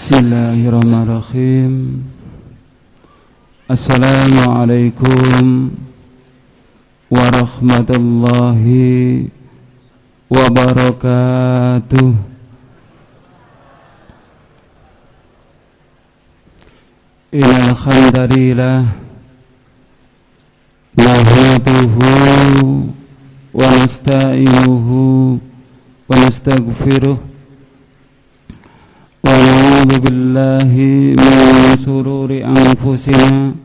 Bismillahirrahmanirrahim. Assalamualaikum warahmatullahi wabarakatuh. Innal hamdalillah nahmaduhu wa nasta'inuhu wa nastaghfiruh wa na'udzu billahi min shururi anfusina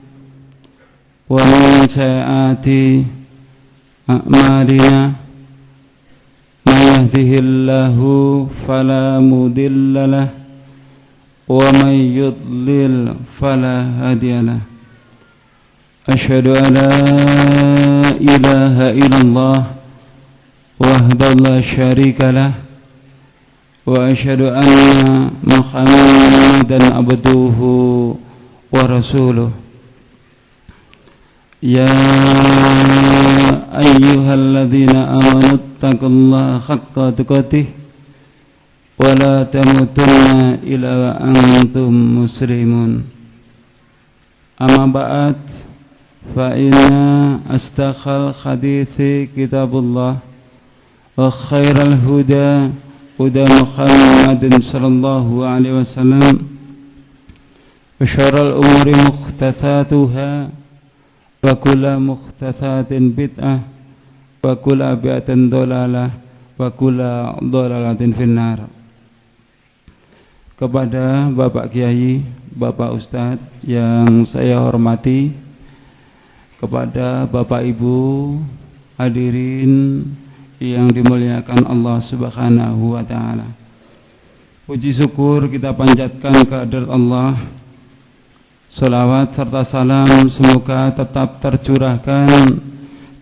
wa min sayyiati a'malina may yahdihillahu fala mudilla lahu wa may yudlil fala hadiya lahu. Asyhadu an la ilaha illallah wahdahu la syarika lahu wa asyhadu anna Muhammadan abduhu wa rasuluh. Ya ayyuhalladzina amanu taqullaha haqqa tuqatih wa la tamutunna illa wa antum muslimun. Amma ba'd, fa inna asdaqal hadithi kitabullah wa khairal huda huda Muhammadin sallallahu alaihi wasallam wa syarrul umuri muhdatsatuha wa kullu muhdatsatin bid'ah wa kullu bid'atin dhalalah wa kullu dhalalatin finnar. Kepada Bapak Kiai, Bapak Ustadz yang saya hormati, kepada Bapak Ibu hadirin yang dimuliakan Allah Subhanahu wa taala. Puji syukur kita panjatkan kehadirat Allah. Salawat serta salam semoga tetap tercurahkan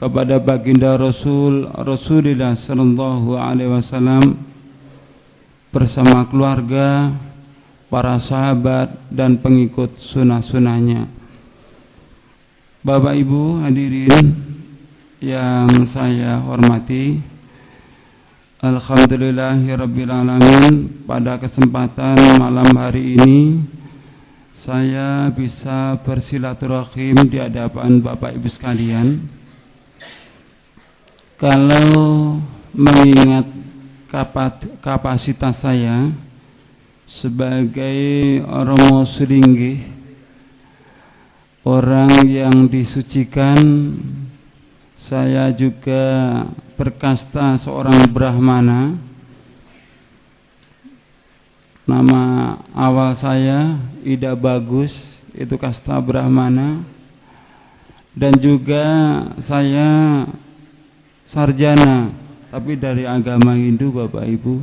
kepada baginda Rasulullah sallallahu alaihi wasallam bersama keluarga, para sahabat dan pengikut sunnah-sunnahnya. Bapak Ibu hadirin yang saya hormati, alhamdulillahirabbil alamin, pada kesempatan malam hari ini saya bisa bersilaturahim di hadapan Bapak Ibu sekalian. Kalau mengingat kapasitas saya sebagai romo selinggih, orang yang disucikan, saya juga berkasta seorang Brahmana. Nama awal saya Ida Bagus, itu kasta Brahmana. Dan juga saya sarjana, tapi dari agama Hindu, Bapak Ibu.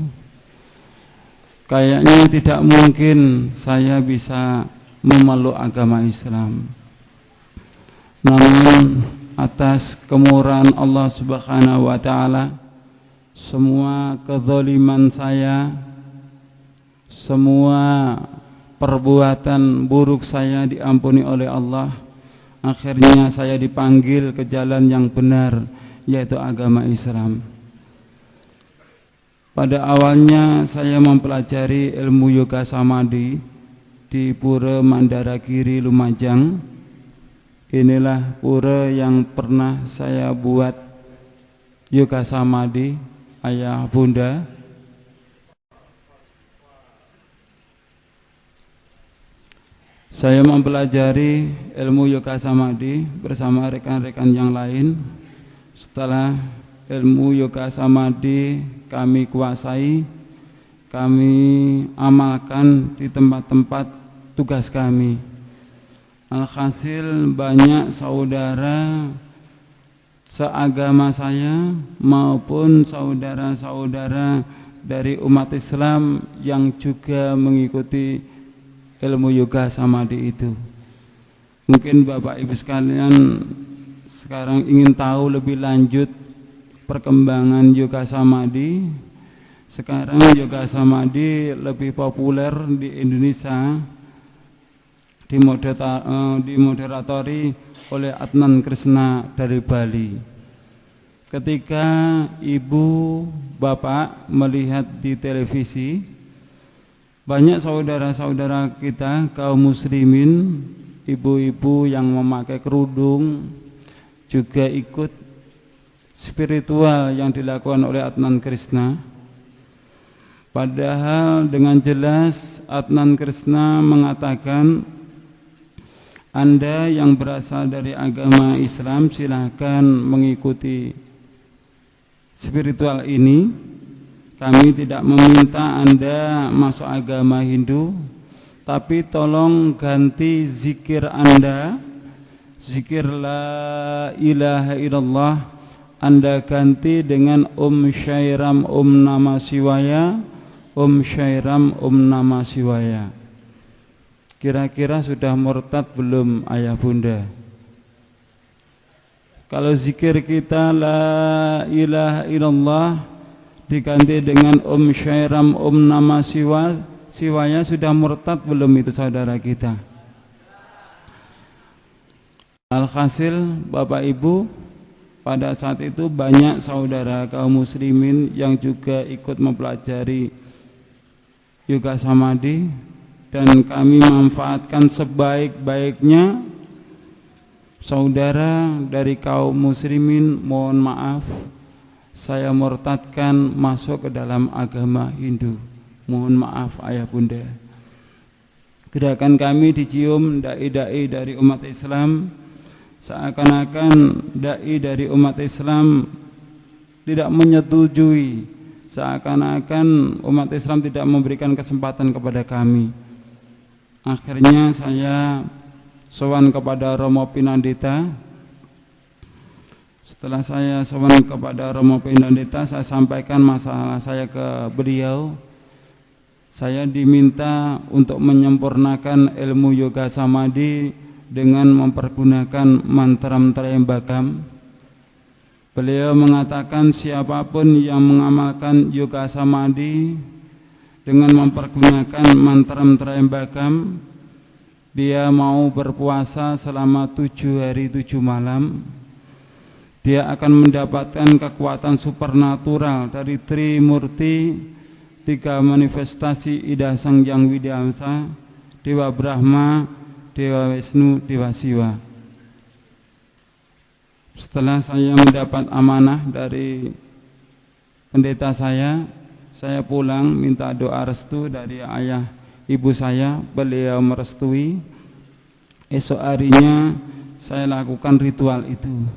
Kayaknya tidak mungkin saya bisa memeluk agama Islam. Namun atas kemurahan Allah Subhanahu wa taala, semua kezaliman saya, semua perbuatan buruk saya diampuni oleh Allah. Akhirnya saya dipanggil ke jalan yang benar, yaitu agama Islam. Pada awalnya saya mempelajari ilmu yoga samadhi di Pura Mandaragiri, Lumajang. Inilah pura yang pernah saya buat yoga samadhi, ayah bunda. Saya mempelajari ilmu yoga samadhi bersama rekan-rekan yang lain. Setelah ilmu yoga samadhi kami kuasai, kami amalkan di tempat-tempat tugas kami. Alhasil banyak saudara seagama saya maupun saudara-saudara dari umat Islam yang juga mengikuti ilmu yoga samadhi itu. Mungkin Bapak Ibu sekalian sekarang ingin tahu lebih lanjut perkembangan yoga samadhi. Sekarang yoga samadhi lebih populer di Indonesia, dimoderatori oleh Adnan Krishna dari Bali. Ketika ibu bapak melihat di televisi Banyak saudara-saudara kita kaum muslimin, ibu-ibu yang memakai kerudung juga ikut spiritual yang dilakukan oleh Adnan Krishna. Padahal dengan jelas Adnan Krishna mengatakan, Anda yang berasal dari agama Islam silahkan mengikuti spiritual ini. Kami tidak meminta Anda masuk agama Hindu, tapi tolong ganti zikir Anda, zikir la ilaha illallah, Anda ganti dengan Syairam Nama Shivaya, Syairam Nama Shivaya. Kira-kira sudah murtad belum ayah bunda? Kalau zikir kita la ilaha illallah diganti dengan Syairam Nama Shivaya, sudah murtad belum itu saudara kita? Alhasil Bapak Ibu, pada saat itu banyak saudara kaum muslimin yang juga ikut mempelajari yoga samadhi, dan kami manfaatkan sebaik-baiknya. Saudara dari kaum muslimin, mohon maaf, saya murtadkan masuk ke dalam agama Hindu. Mohon maaf ayah bunda. Gerakan kami dicium dai-dai dari umat Islam, seakan-akan dai dari umat Islam tidak menyetujui, seakan-akan umat Islam tidak memberikan kesempatan kepada kami. Akhirnya saya sowan kepada Romo Pinandita. Setelah saya sowan kepada Romo Pinandita, saya sampaikan masalah saya ke beliau. Saya diminta untuk menyempurnakan ilmu yoga samadhi dengan mempergunakan mantra-mantra Trayambakam. Beliau mengatakan siapapun yang mengamalkan yoga samadhi dengan mempergunakan mantra-mantra Trayambakam, dia mau berpuasa selama 7 hari 7 malam, dia akan mendapatkan kekuatan supernatural dari Trimurti, 3 manifestasi Ida Sang Yang Widyamsa, Dewa Brahma, Dewa Wisnu, Dewa Siwa. Setelah saya mendapat amanah dari pendeta saya pulang minta doa restu dari ayah ibu saya. Beliau merestui. Esok harinya saya lakukan ritual itu.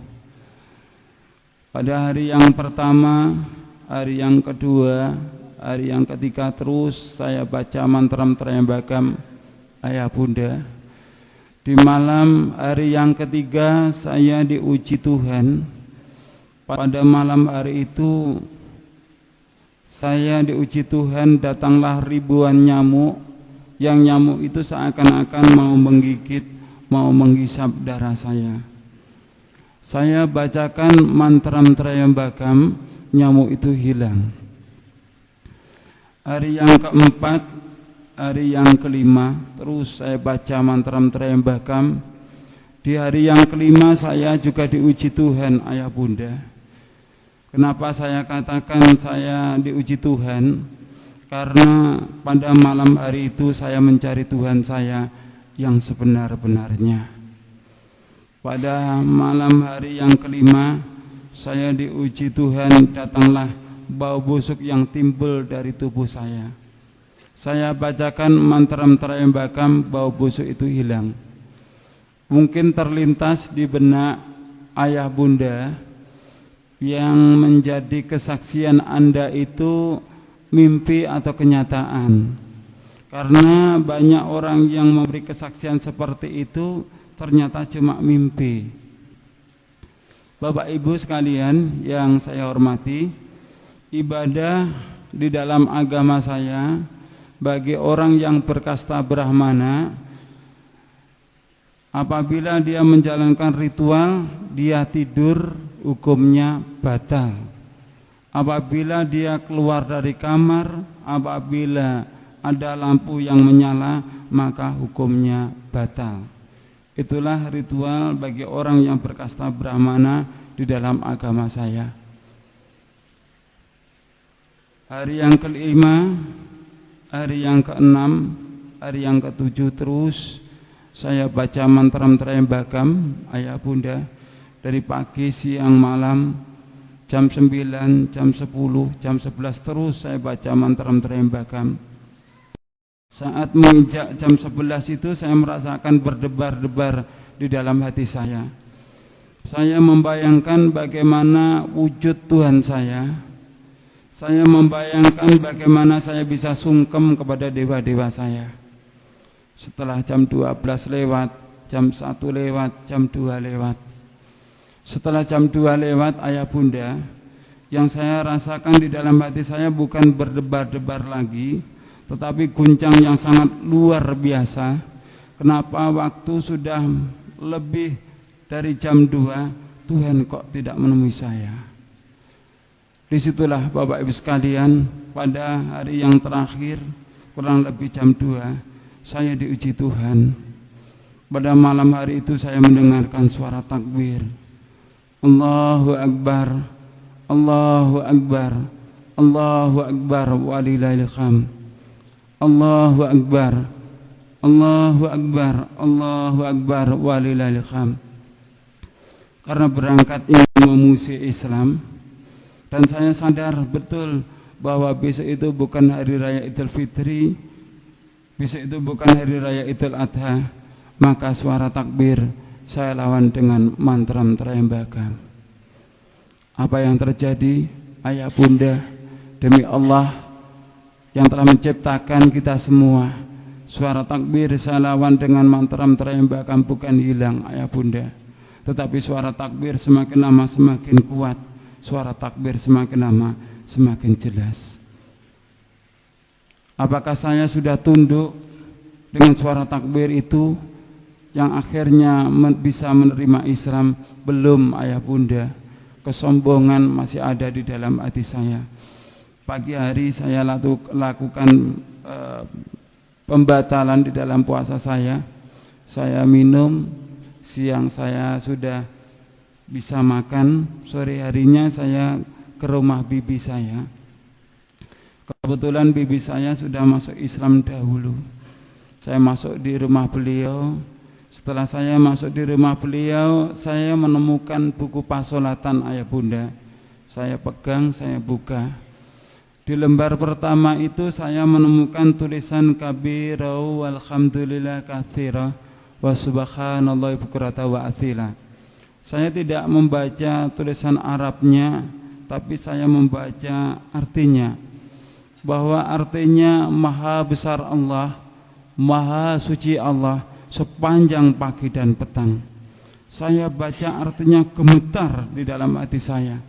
Pada hari yang pertama, hari yang kedua, hari yang ketiga terus saya baca mantra-mantra Trayambakam ayah bunda. Di malam hari yang ketiga saya diuji Tuhan. Pada malam hari itu saya diuji Tuhan, datanglah ribuan nyamuk. Yang nyamuk itu seakan-akan mau menggigit, mau menghisap darah saya. Saya bacakan mantra-mantra Trayambakam, nyamuk itu hilang. Hari yang keempat, hari yang kelima, terus saya baca mantra-mantra Trayambakam. Di hari yang kelima saya juga diuji Tuhan ayah bunda. Kenapa saya katakan saya diuji Tuhan? Karena pada malam hari itu saya mencari Tuhan saya yang sebenar-benarnya. Pada malam hari yang kelima saya diuji Tuhan, datanglah bau busuk yang timbul dari tubuh saya. Saya bacakan mantra-mantra Trayambakam, bau busuk itu hilang. Mungkin terlintas di benak ayah bunda yang menjadi kesaksian Anda itu mimpi atau kenyataan. Karena banyak orang yang memberi kesaksian seperti itu ternyata cuma mimpi. Bapak Ibu sekalian yang saya hormati, ibadah di dalam agama saya bagi orang yang berkasta Brahmana, apabila dia menjalankan ritual, dia tidur, hukumnya batal. Apabila dia keluar dari kamar, apabila ada lampu yang menyala, maka hukumnya batal. Itulah ritual bagi orang yang berkasta Brahmana di dalam agama saya. Hari yang kelima hari yang ke-6, hari yang ke-7 terus saya baca mantra Trayembakam ayah bunda, dari pagi, siang, malam, jam 9, jam 10, jam 11 terus saya baca mantra Trayembakam. Saat menginjak jam 11 itu saya merasakan berdebar-debar di dalam hati saya. Saya membayangkan bagaimana wujud Tuhan saya. Saya membayangkan bagaimana saya bisa sungkem kepada dewa-dewa saya. Setelah jam 12 lewat, jam 1 lewat, jam 2 lewat. Setelah jam 2 lewat ayah bunda, yang saya rasakan di dalam hati saya bukan berdebar-debar lagi, tetapi guncang yang sangat luar biasa. Kenapa waktu sudah lebih dari jam 2, Tuhan kok tidak menemui saya? Disitulah Bapak Ibu sekalian, pada hari yang terakhir, kurang lebih jam 2, saya diuji Tuhan. Pada malam hari itu saya mendengarkan suara takbir. Allahu Akbar, Allahu Akbar, Allahu Akbar, walillahil hamd. Allahu Akbar, Allahu Akbar, Allahu Akbar, walillahil hamd. Karena berangkat ingin memuji Islam, dan saya sadar betul bahwa besok itu bukan hari raya Idul Fitri, besok itu bukan hari raya Idul Adha, maka suara takbir saya lawan dengan mantra Trayembakam. Apa yang terjadi ayah bunda, demi Allah yang telah menciptakan kita semua, suara takbir saya lawan dengan mantra Trayembakam bukan hilang ayah bunda, tetapi suara takbir semakin lama semakin kuat, suara takbir semakin lama semakin jelas. Apakah saya sudah tunduk dengan suara takbir itu yang akhirnya bisa menerima Islam? Belum ayah bunda. Kesombongan masih ada di dalam hati saya. Pagi hari saya lakukan pembatalan di dalam puasa saya. Saya minum, siang saya sudah bisa makan, sore harinya saya ke rumah bibi saya. Kebetulan bibi saya sudah masuk Islam dahulu. Saya masuk di rumah beliau. Setelah saya masuk di rumah beliau, saya menemukan buku pasolatan ayah bunda. Saya pegang, saya buka. Di lembar pertama itu saya menemukan tulisan kabirau walhamdulillah katsira wa subhanallahi bukrata wa asila. Saya tidak membaca tulisan Arabnya, tapi saya membaca artinya, bahwa artinya maha besar Allah, maha suci Allah sepanjang pagi dan petang. Saya baca artinya gemetar di dalam hati saya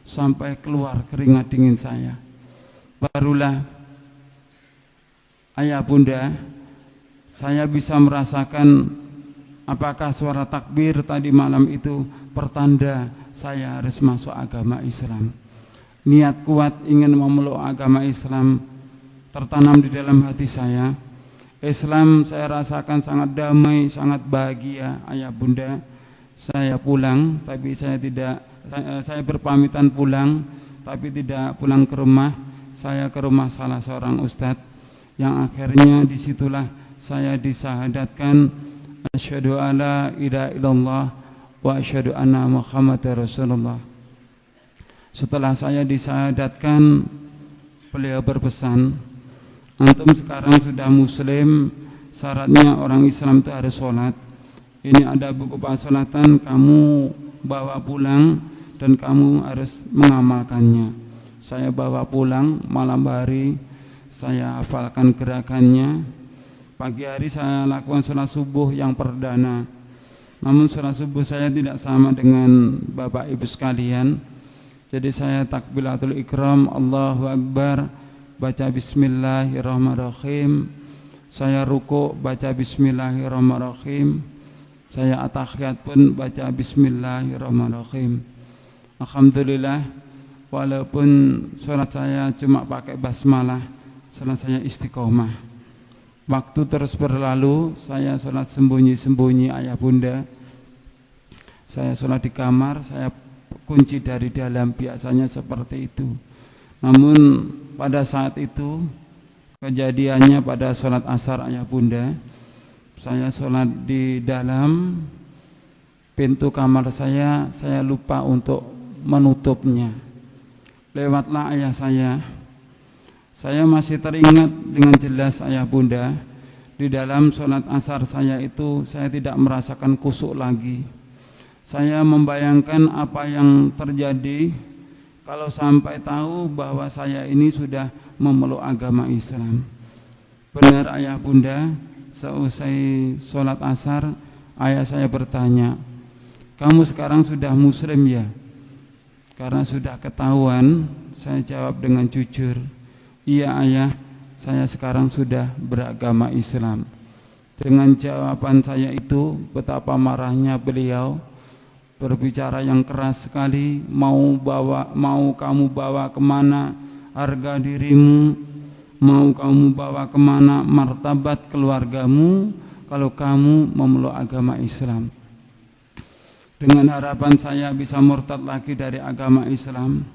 sampai keluar keringat dingin saya. Barulah ayah bunda, saya bisa merasakan apakah suara takbir tadi malam itu pertanda saya harus masuk agama Islam. Niat kuat ingin memeluk agama Islam tertanam di dalam hati saya. Islam saya rasakan sangat damai, sangat bahagia ayah bunda. Saya pulang, tapi saya berpamitan pulang, tapi tidak pulang ke rumah. Saya ke rumah salah seorang ustadz, yang akhirnya disitulah saya disahadatkan asyhadu alla ilaha illallah wa asyhadu anna Muhammadar Rasulullah. Setelah saya disahadatkan, beliau berpesan, antum sekarang sudah muslim, syaratnya orang Islam itu harus sholat. Ini ada buku pasolatan, kamu bawa pulang dan kamu harus mengamalkannya. Saya bawa pulang malam hari, saya hafalkan gerakannya. Pagi hari saya lakukan sholat subuh yang perdana. Namun sholat subuh saya tidak sama dengan Bapak Ibu sekalian. Jadi saya takbiratul ikram, Allahu Akbar, baca bismillahirrahmanirrahim. Saya ruku, baca bismillahirrahmanirrahim. Saya at-tahiyat pun baca bismillahirrahmanirrahim. Alhamdulillah, walaupun sholat saya cuma pakai basmalah, sholat saya istiqomah. Waktu terus berlalu, saya sholat sembunyi-sembunyi ayah bunda. Saya sholat di kamar, saya kunci dari dalam, biasanya seperti itu. Namun pada saat itu, Kejadiannya pada sholat asar ayah bunda, saya sholat di dalam, pintu kamar saya lupa untuk menutupnya. Lewatlah ayah saya masih teringat dengan jelas ayah bunda, di dalam sholat asar saya itu saya tidak merasakan khusyuk lagi. Saya membayangkan apa yang terjadi kalau sampai tahu bahwa saya ini sudah memeluk agama Islam. Benar ayah bunda, seusai sholat asar ayah saya bertanya, "Kamu sekarang sudah muslim ya?" Karena sudah ketahuan, saya jawab dengan jujur, "Iya ayah, saya sekarang sudah beragama Islam." Dengan jawaban saya itu, betapa marahnya beliau, berbicara yang keras sekali, mau kamu bawa kemana harga dirimu, mau kamu bawa kemana martabat keluargamu kalau kamu memeluk agama Islam. Dengan harapan saya bisa murtad lagi dari agama Islam,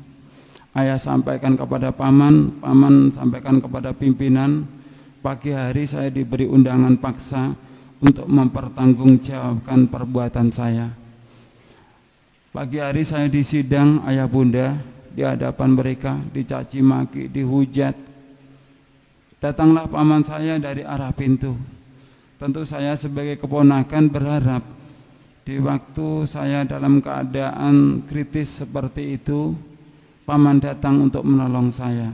ayah sampaikan kepada paman sampaikan kepada pimpinan. Pagi hari saya diberi undangan paksa untuk mempertanggungjawabkan perbuatan saya. Pagi hari saya disidang ayah bunda, di hadapan mereka, dicaci maki, dihujat. Datanglah paman saya dari arah pintu. Tentu saya sebagai keponakan berharap di waktu saya dalam keadaan kritis seperti itu, paman datang untuk menolong saya.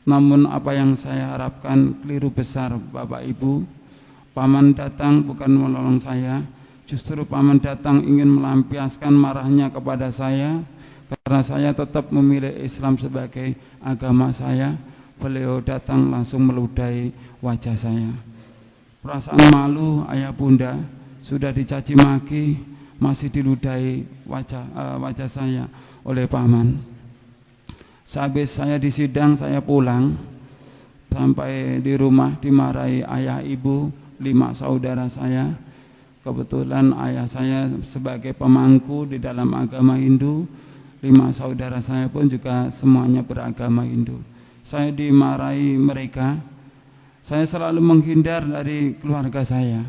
Namun apa yang saya harapkan keliru besar Bapak Ibu. Paman datang bukan menolong saya, justru paman datang ingin melampiaskan marahnya kepada saya karena saya tetap memilih Islam sebagai agama saya. Beliau datang langsung meludahi wajah saya. Perasaan malu ayah bunda, sudah dicaci maki, masih diludahi wajah saya oleh paman. Sehabis saya disidang, saya pulang. Sampai di rumah dimarahi ayah ibu, 5 saudara saya. Kebetulan ayah saya sebagai pemangku di dalam agama Hindu, 5 saudara saya pun juga semuanya beragama Hindu. Saya dimarahi mereka. Saya selalu menghindar dari keluarga saya.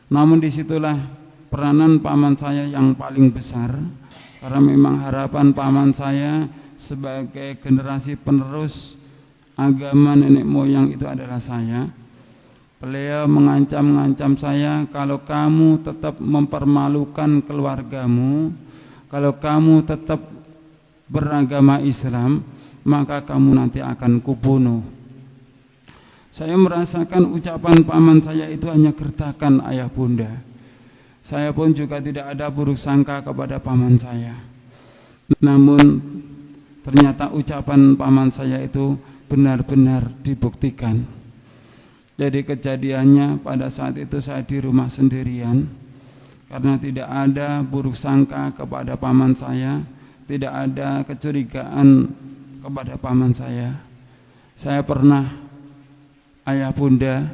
Namun disitulah peranan paman saya yang paling besar, karena memang harapan paman saya sebagai generasi penerus agama nenek moyang itu adalah saya. Beliau mengancam saya, kalau kamu tetap mempermalukan keluargamu, kalau kamu tetap beragama Islam, maka kamu nanti akan kubunuh. Saya merasakan ucapan paman saya itu hanya gertakan ayah bunda. Saya pun juga tidak ada buruk sangka kepada paman saya. Namun ternyata ucapan paman saya itu benar-benar dibuktikan. Jadi kejadiannya pada saat itu saya di rumah sendirian, karena tidak ada buruk sangka kepada paman saya, tidak ada kecurigaan kepada paman saya. Saya pernah ayah bunda,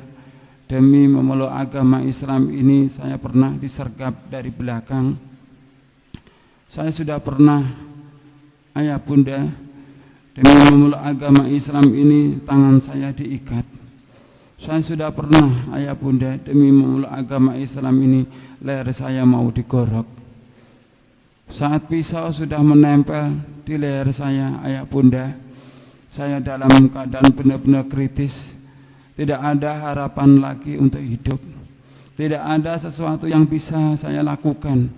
demi memeluk agama Islam ini saya pernah disergap dari belakang. Saya sudah pernah ayah bunda, demi memeluk agama Islam ini tangan saya diikat. Saya sudah pernah ayah bunda, demi memeluk agama Islam ini leher saya mau digorok. Saat pisau sudah menempel di leher saya ayah bunda, saya dalam keadaan benar-benar kritis. Tidak ada harapan lagi untuk hidup. Tidak ada sesuatu yang bisa saya lakukan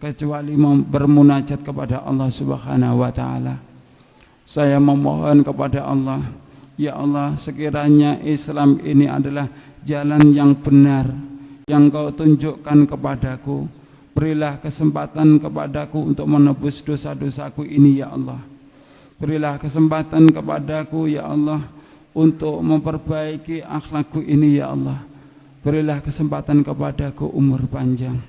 kecuali bermunajat kepada Allah Subhanahu wa taala. Saya memohon kepada Allah, ya Allah, sekiranya Islam ini adalah jalan yang benar yang Kau tunjukkan kepadaku, berilah kesempatan kepadaku untuk menebus dosa-dosaku ini ya Allah. Berilah kesempatan kepadaku ya Allah untuk memperbaiki akhlakku ini ya Allah. Berilah kesempatan kepadaku umur panjang.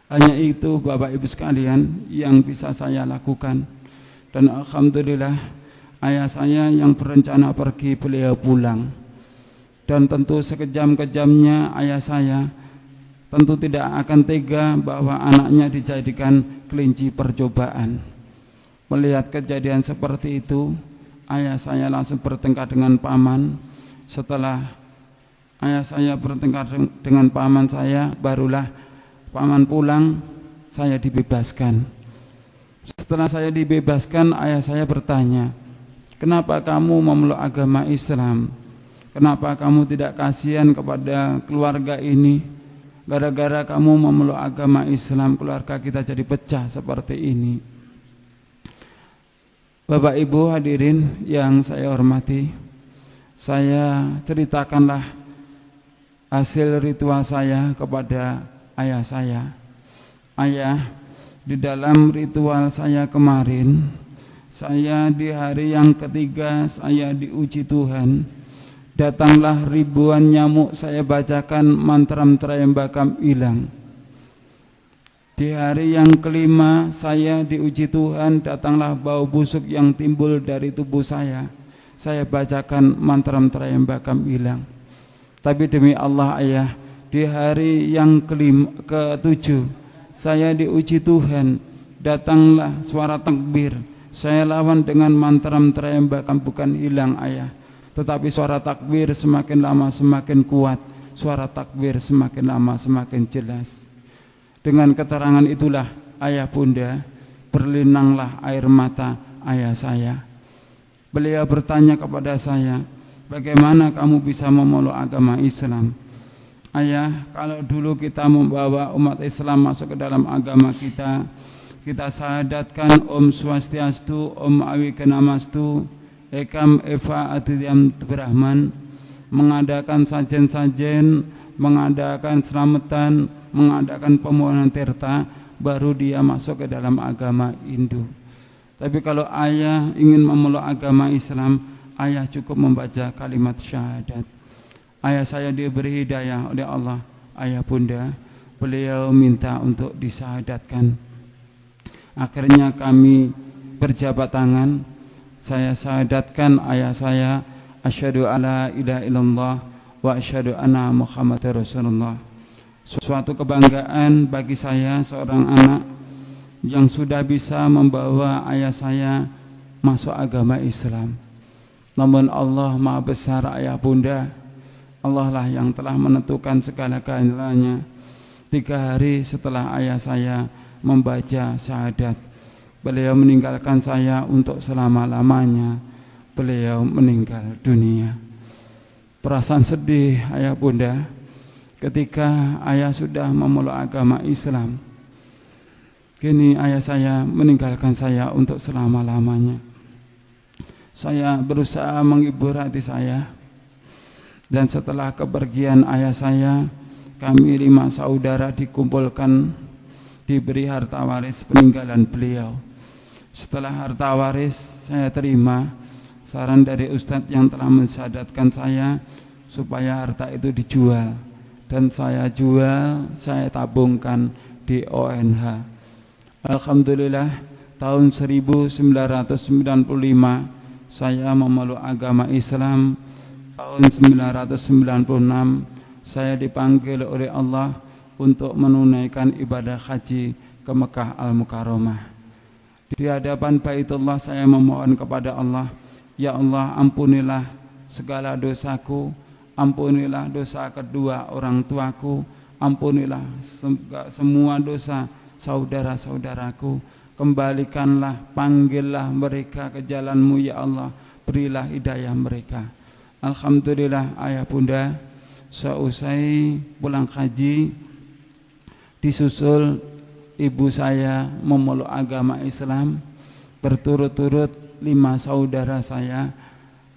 Hanya itu Bapak Ibu sekalian yang bisa saya lakukan. Dan alhamdulillah ayah saya yang berencana pergi, beliau pulang. Dan tentu sekejam-kejamnya ayah saya tentu tidak akan tega bahwa anaknya dijadikan kelinci percobaan. Melihat kejadian seperti itu, ayah saya langsung bertengkar dengan paman. Setelah ayah saya bertengkar dengan paman saya, barulah paman pulang, saya dibebaskan. Setelah saya dibebaskan, ayah saya bertanya, kenapa kamu memeluk agama Islam? Kenapa kamu tidak kasihan kepada keluarga ini? Gara-gara kamu memeluk agama Islam, keluarga kita jadi pecah seperti ini. Bapak Ibu hadirin yang saya hormati, saya ceritakanlah hasil ritual saya kepada ayah saya. Ayah, di dalam ritual saya kemarin, saya di hari yang ketiga saya diuji Tuhan. Datanglah ribuan nyamuk, saya bacakan mantram Trayambakam hilang. Di hari yang kelima saya diuji Tuhan, datanglah bau busuk yang timbul dari tubuh saya. Saya bacakan mantram Trayambakam hilang. Tapi demi Allah ayah, di hari yang ketujuh saya diuji Tuhan, datanglah suara takbir. Saya lawan dengan mantram Trayambakam bukan hilang ayah, tetapi suara takbir semakin lama semakin kuat, suara takbir semakin lama semakin jelas. Dengan keterangan itulah ayah bunda, berlinanglah air mata ayah saya. Beliau bertanya kepada saya, bagaimana kamu bisa memeluk agama Islam? Ayah, kalau dulu kita membawa umat Islam masuk ke dalam agama kita, kita syahadatkan Om Swastiastu, Om Awikenamastu, Ekam Eva Adhyam Brahman, mengadakan sajen-sajen, mengadakan selamatan, mengadakan pemohonan tirta, baru dia masuk ke dalam agama Hindu. Tapi kalau ayah ingin memeluk agama Islam, ayah cukup membaca kalimat syahadat. Ayah saya diberi hidayah oleh Allah, ayah bunda, beliau minta untuk disyahadatkan. Akhirnya kami berjabat tangan, saya syahadatkan ayah saya, asyhadu alla ilaha illallah wa asyhadu anna Muhammadar Rasulullah. Suatu kebanggaan bagi saya, seorang anak yang sudah bisa membawa ayah saya masuk agama Islam. Namun Allah Maha Besar ayah bunda, Allah lah yang telah menentukan segala-galanya. 3 hari setelah ayah saya membaca syahadat, beliau meninggalkan saya untuk selama-lamanya. Beliau meninggal dunia. Perasaan sedih ayah bunda ketika ayah sudah memeluk agama Islam. Kini ayah saya meninggalkan saya untuk selama-lamanya. Saya berusaha menghibur hati saya. Dan setelah kepergian ayah saya, kami 5 saudara dikumpulkan, diberi harta waris peninggalan beliau. Setelah harta waris saya terima saran dari ustadz yang telah mensyahadatkan saya supaya harta itu dijual, dan saya jual, saya tabungkan di ONH. Alhamdulillah, tahun 1995 saya memeluk agama Islam. Tahun 1996 saya dipanggil oleh Allah untuk menunaikan ibadah haji ke Mekah Al-Mukarramah. Di hadapan Baitullah saya memohon kepada Allah, ya Allah, ampunilah segala dosaku, ampunilah dosa kedua orang tuaku, ampunilah semua dosa saudara-saudaraku, kembalikanlah, panggillah mereka ke jalan-Mu ya Allah, berilah hidayah mereka. Alhamdulillah ayah bunda, seusai pulang haji disusul ibu saya memeluk agama Islam, berturut-turut 5 saudara saya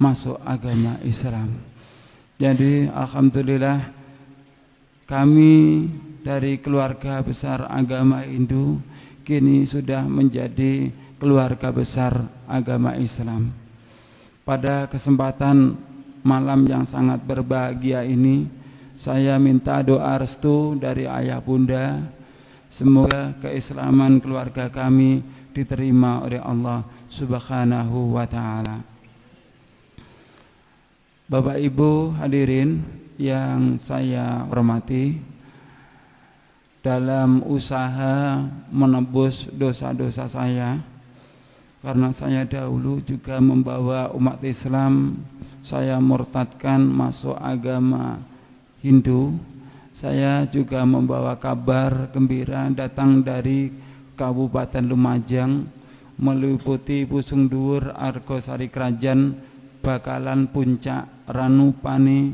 masuk agama Islam. Jadi alhamdulillah kami dari keluarga besar agama Hindu kini sudah menjadi keluarga besar agama Islam. Pada kesempatan malam yang sangat berbahagia ini, saya minta doa restu dari ayah bunda, semoga keislaman keluarga kami diterima oleh Allah Subhanahu wa ta'ala. Bapak Ibu hadirin yang saya hormati, dalam usaha menebus dosa-dosa saya, karena saya dahulu juga membawa umat Islam, saya murtadkan masuk agama Hindu. Saya juga membawa kabar gembira datang dari Kabupaten Lumajang, meliputi Pusung Dhuwur, Argosari Krajan, Bakalan, Puncak, Ranupane,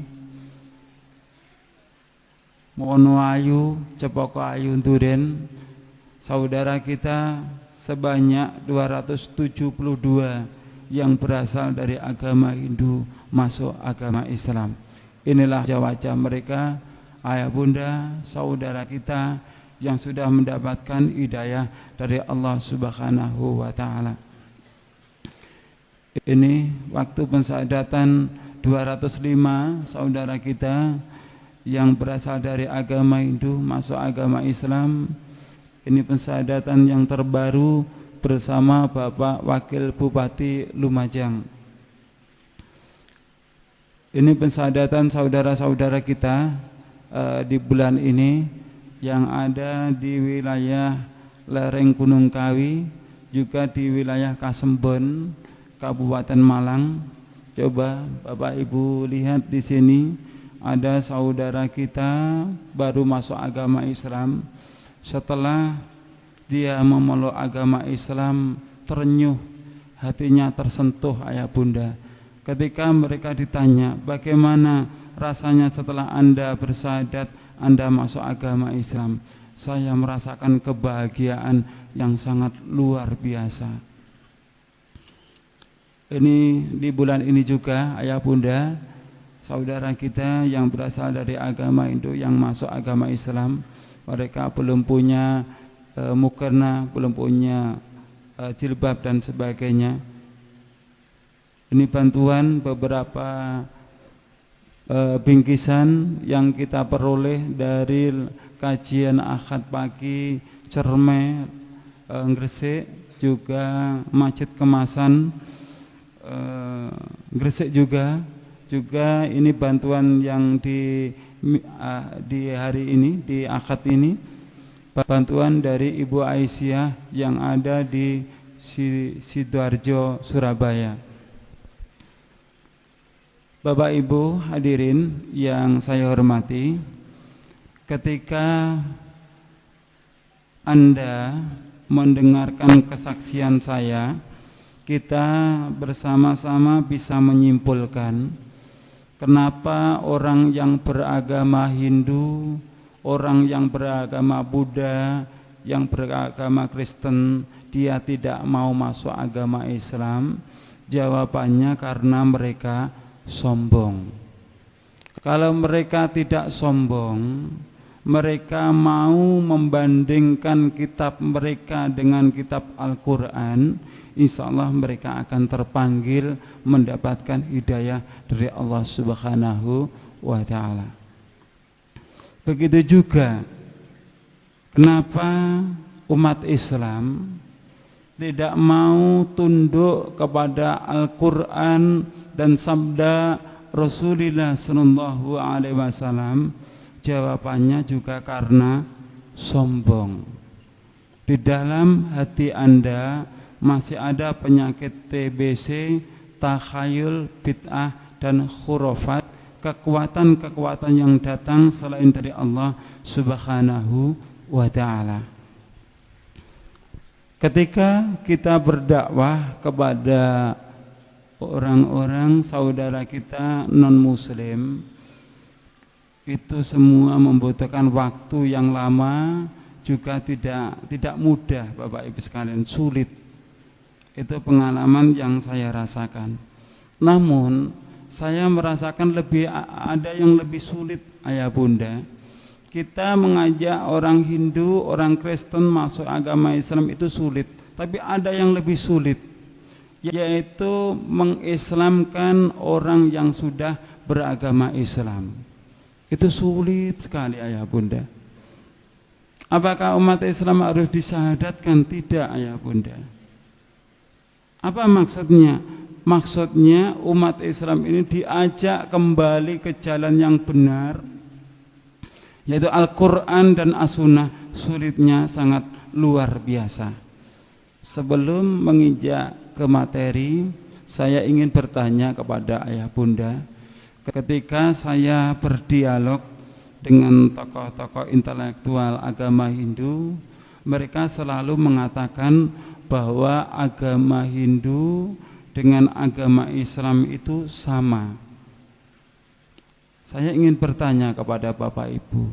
Wonoayu, Cepokoayu, Duren. Saudara kita sebanyak 272 yang berasal dari agama Hindu masuk agama Islam. Inilah wajah mereka, ayah bunda, saudara kita yang sudah mendapatkan hidayah dari Allah Subhanahu wa ta'ala. Ini waktu pensyahadatan 205 saudara kita yang berasal dari agama Hindu masuk agama Islam. Ini pensyahadatan yang terbaru bersama Bapak Wakil Bupati Lumajang. Ini pensyahadatan saudara-saudara kita di bulan ini yang ada di wilayah lereng Gunung Kawi, juga di wilayah Kasembon, Kabupaten Malang. Coba Bapak Ibu lihat di sini ada saudara kita baru masuk agama Islam. Setelah dia memeluk agama Islam, terenyuh, hatinya tersentuh ayah bunda. Ketika mereka ditanya, bagaimana rasanya setelah Anda bersyahadat, Anda masuk agama Islam? Saya merasakan kebahagiaan yang sangat luar biasa. Ini di bulan ini juga ayah bunda, saudara kita yang berasal dari agama Hindu yang masuk agama Islam, mereka belum punya mukena, belum punya jilbab dan sebagainya. Ini bantuan beberapa bingkisan yang kita peroleh dari kajian Ahad pagi Cerme, Gresik, juga Masjid Kemasan Gresik juga ini bantuan yang di hari ini, di akad ini, bantuan dari Ibu Aisyah yang ada di Sidoarjo, Surabaya. Bapak Ibu hadirin yang saya hormati, ketika Anda mendengarkan kesaksian saya, kita bersama-sama bisa menyimpulkan kenapa orang yang beragama Hindu, orang yang beragama Buddha, yang beragama Kristen, dia tidak mau masuk agama Islam? Jawabannya karena mereka sombong. Kalau mereka tidak sombong, mereka mau membandingkan kitab mereka dengan kitab Al-Quran, insya Allah mereka akan terpanggil mendapatkan hidayah dari Allah Subhanahu wa ta'ala. Begitu juga kenapa umat Islam tidak mau tunduk kepada Al-Quran dan sabda Rasulullah sallallahu alaihi wasallam? Jawabannya juga karena sombong. Di dalam hati Anda masih ada penyakit TBC, takhayul, bid'ah, dan khurafat, kekuatan-kekuatan yang datang selain dari Allah Subhanahu wa ta'ala. Ketika kita berdakwah kepada orang-orang saudara kita non-muslim, itu semua membutuhkan waktu yang lama, juga tidak mudah Bapak Ibu sekalian, sulit. Itu pengalaman yang saya rasakan. Namun saya merasakan ada yang lebih sulit ayah bunda. Kita mengajak orang Hindu, orang Kristen masuk agama Islam itu sulit. Tapi ada yang lebih sulit, yaitu mengislamkan orang yang sudah beragama Islam. Itu sulit sekali ayah bunda. Apakah umat Islam harus disyahadatkan? Tidak ayah bunda. Apa maksudnya? Maksudnya umat Islam ini diajak kembali ke jalan yang benar, yaitu Al-Quran dan As-Sunnah. Sulitnya sangat luar biasa. Sebelum menginjak ke materi, saya ingin bertanya kepada ayah bunda. Ketika saya berdialog dengan tokoh-tokoh intelektual agama Hindu, mereka selalu mengatakan bahwa agama Hindu dengan agama Islam itu sama. Saya ingin bertanya kepada Bapak Ibu,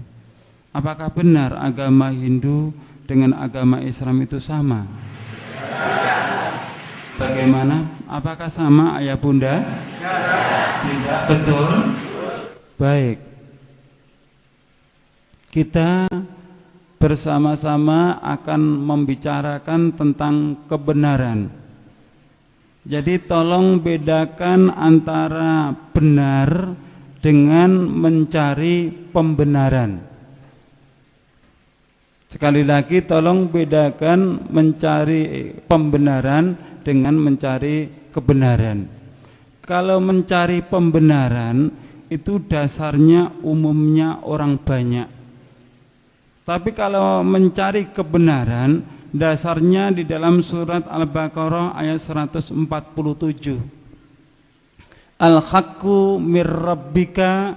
apakah benar agama Hindu dengan agama Islam itu sama? Bagaimana? Apakah sama ayah bunda? Tidak. Betul? Baik. Kita bersama-sama akan membicarakan tentang kebenaran. Jadi tolong bedakan antara benar dengan mencari pembenaran. Sekali lagi tolong bedakan mencari pembenaran dengan mencari kebenaran. Kalau mencari pembenaran itu dasarnya umumnya orang banyak. Tapi kalau mencari kebenaran dasarnya di dalam surat Al-Baqarah ayat 147. Al-haqqu mir rabbika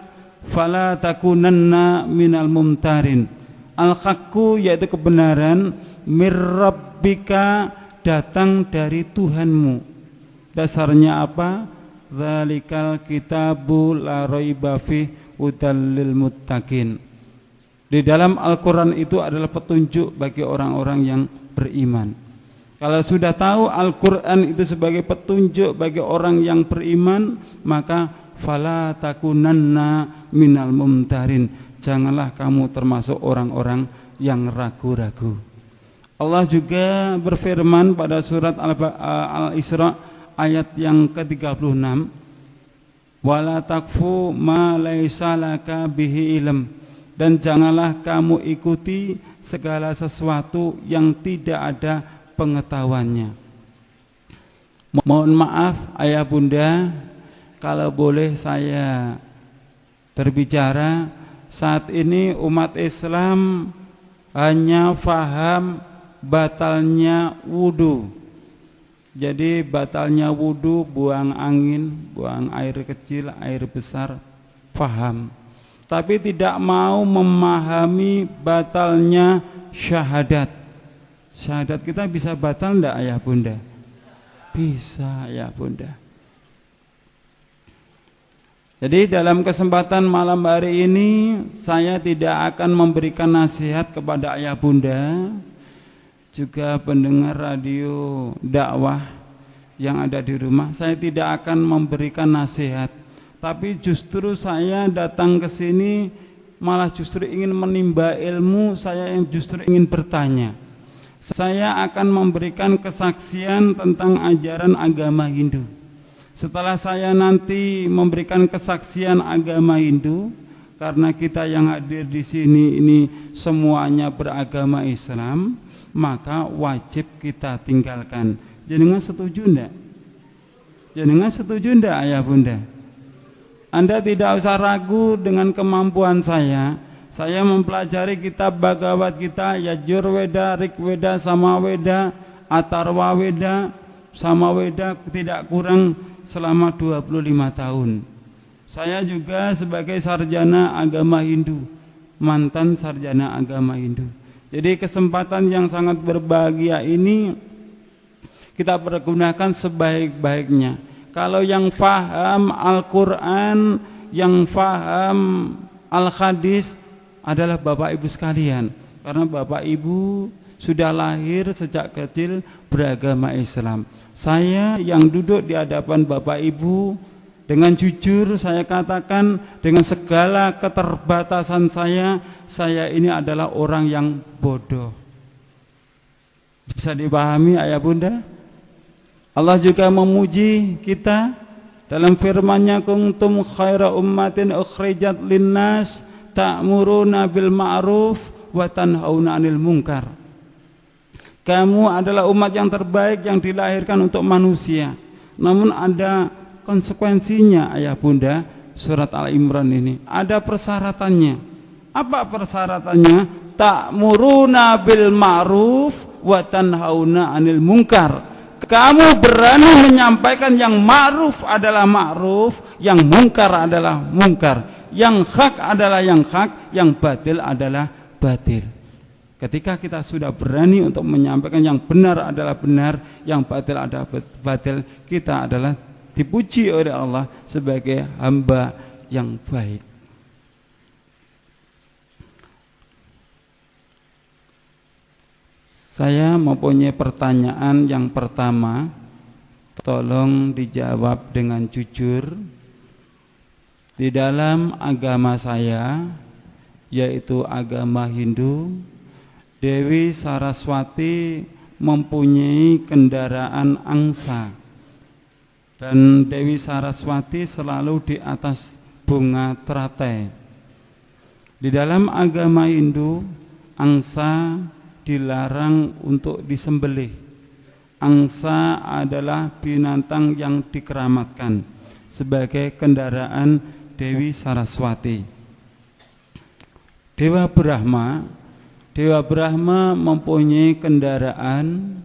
fala takunanna minal mumtarin. Al-haqqu yaitu kebenaran, mir rabbika datang dari Tuhanmu. Dasarnya apa? Zalikal kitabu la raiba fih hudal lil muttaqin. Di dalam Al-Quran itu adalah petunjuk bagi orang-orang yang beriman. Kalau sudah tahu Al-Quran itu sebagai petunjuk bagi orang yang beriman, maka fala takunanna minal mumtarin. Janganlah kamu termasuk orang-orang yang ragu-ragu. Allah juga berfirman pada surat Al-Isra ayat yang ke-36, wala takfu ma laisa laka bihi ilm. Dan janganlah kamu ikuti segala sesuatu yang tidak ada pengetahuannya. Mohon maaf ayah bunda, kalau boleh saya berbicara. Saat ini umat Islam hanya faham batalnya wudu. Jadi batalnya wudu, buang angin, buang air kecil, air besar, faham. Tapi tidak mau memahami batalnya syahadat. Syahadat kita bisa batal enggak ayah bunda? Bisa ayah bunda. Jadi dalam kesempatan malam hari ini saya tidak akan memberikan nasihat kepada ayah bunda, juga pendengar radio dakwah yang ada di rumah. Saya tidak akan memberikan nasihat, tapi justru saya datang ke sini malah justru ingin menimba ilmu. Saya yang justru ingin bertanya. Saya akan memberikan kesaksian tentang ajaran agama Hindu. Setelah saya nanti memberikan kesaksian agama Hindu, karena kita yang hadir di sini ini semuanya beragama Islam, maka wajib kita tinggalkan. Jenengan setuju enggak? Jenengan setuju enggak ayah bunda? Anda tidak usah ragu dengan kemampuan saya. Saya mempelajari kitab Bhagavad Gita, Yajurveda, Rigveda, Samaveda, Atharvaveda, Samaveda tidak kurang selama 25 tahun. Saya juga sebagai sarjana agama Hindu, mantan sarjana agama Hindu. Jadi kesempatan yang sangat berbahagia ini kita pergunakan sebaik-baiknya. Kalau yang faham Al-Quran, yang faham Al-Hadis adalah Bapak Ibu sekalian. Karena Bapak Ibu sudah lahir sejak kecil beragama Islam. Saya yang duduk di hadapan Bapak Ibu, dengan jujur saya katakan, dengan segala keterbatasan saya ini adalah orang yang bodoh. Bisa dipahami ayah bunda? Allah juga memuji kita dalam firman-Nya, kuntum khaira ummatin ukhrijat linnas ta'muruna bil ma'ruf wa tanhauna 'anil munkar. Kamu adalah umat yang terbaik yang dilahirkan untuk manusia. Namun ada konsekuensinya ayah bunda. Surat Al-Imran ini ada persyaratannya. Apa persyaratannya? Ta'muruna bil ma'ruf wa tanhauna 'anil munkar. Kamu berani menyampaikan yang ma'ruf adalah ma'ruf, yang mungkar adalah mungkar, yang hak adalah yang hak, yang batil adalah batil. Ketika kita sudah berani untuk menyampaikan yang benar adalah benar, yang batil adalah batil, kita adalah dipuji oleh Allah sebagai hamba yang baik. Saya mempunyai pertanyaan yang pertama, tolong dijawab dengan jujur. Di dalam agama saya, yaitu agama Hindu, Dewi Saraswati mempunyai kendaraan angsa, dan Dewi Saraswati selalu di atas bunga teratai. Di dalam agama Hindu, angsa dilarang untuk disembelih. Angsa adalah binatang yang dikeramatkan sebagai kendaraan Dewi Saraswati. Dewa Brahma mempunyai kendaraan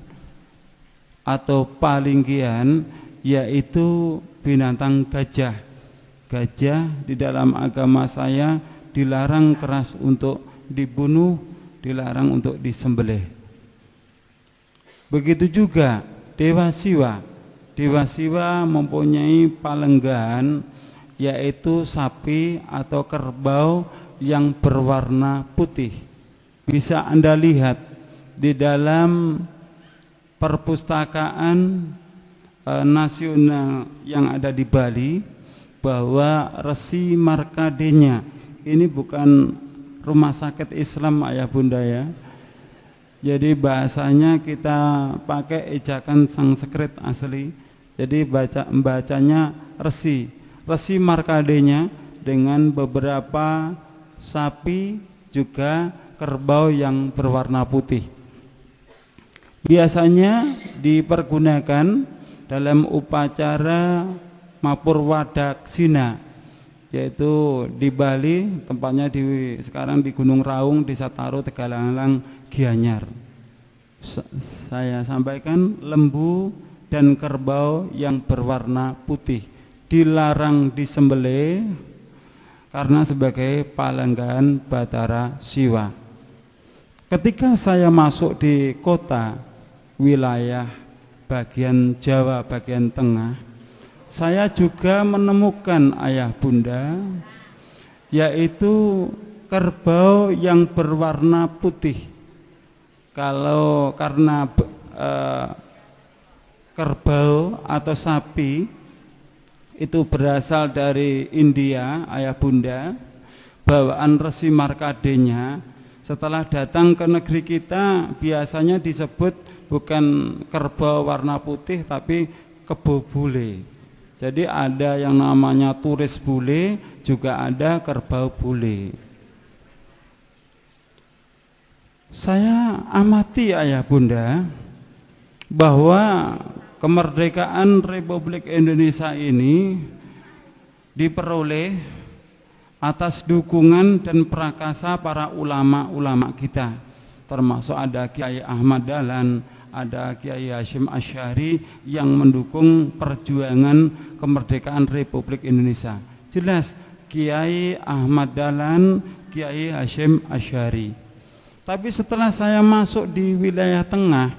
atau palinggian, yaitu binatang gajah. Gajah di dalam agama saya dilarang keras untuk dibunuh, dilarang untuk disembelih. Begitu juga Dewa Siwa. Dewa Siwa mempunyai palenggan, yaitu sapi atau kerbau yang berwarna putih. Bisa Anda lihat di dalam perpustakaan nasional yang ada di Bali, bahwa Resi Markadenya, ini bukan rumah sakit Islam ayah bunda ya, jadi bahasanya kita pakai ejakan Sanskrit asli, jadi bacanya Resi Markadenya, dengan beberapa sapi juga kerbau yang berwarna putih. Biasanya dipergunakan dalam upacara Mapurwadaksina, yaitu di Bali, tempatnya sekarang di Gunung Raung, Desa Taro, Tegalang, Gianyar. Saya sampaikan, lembu dan kerbau yang berwarna putih dilarang disembelih karena sebagai palenggan Batara Siwa. Ketika saya masuk di kota wilayah bagian Jawa bagian tengah, saya juga menemukan ayah bunda, yaitu kerbau yang berwarna putih. Karena kerbau atau sapi itu berasal dari India, ayah bunda, bawaan Resi Markadenya, setelah datang ke negeri kita biasanya disebut bukan kerbau warna putih tapi kebo bule. Jadi ada yang namanya turis bule, juga ada kerbau bule. Saya amati ayah bunda bahwa kemerdekaan Republik Indonesia ini diperoleh atas dukungan dan prakasa para ulama-ulama kita, termasuk ada Kiai Ahmad Dahlan, ada Kiai Hasyim Asy'ari yang mendukung perjuangan kemerdekaan Republik Indonesia. Jelas Kiai Ahmad Dahlan, Kiai Hasyim Asy'ari. Tapi setelah saya masuk di wilayah tengah,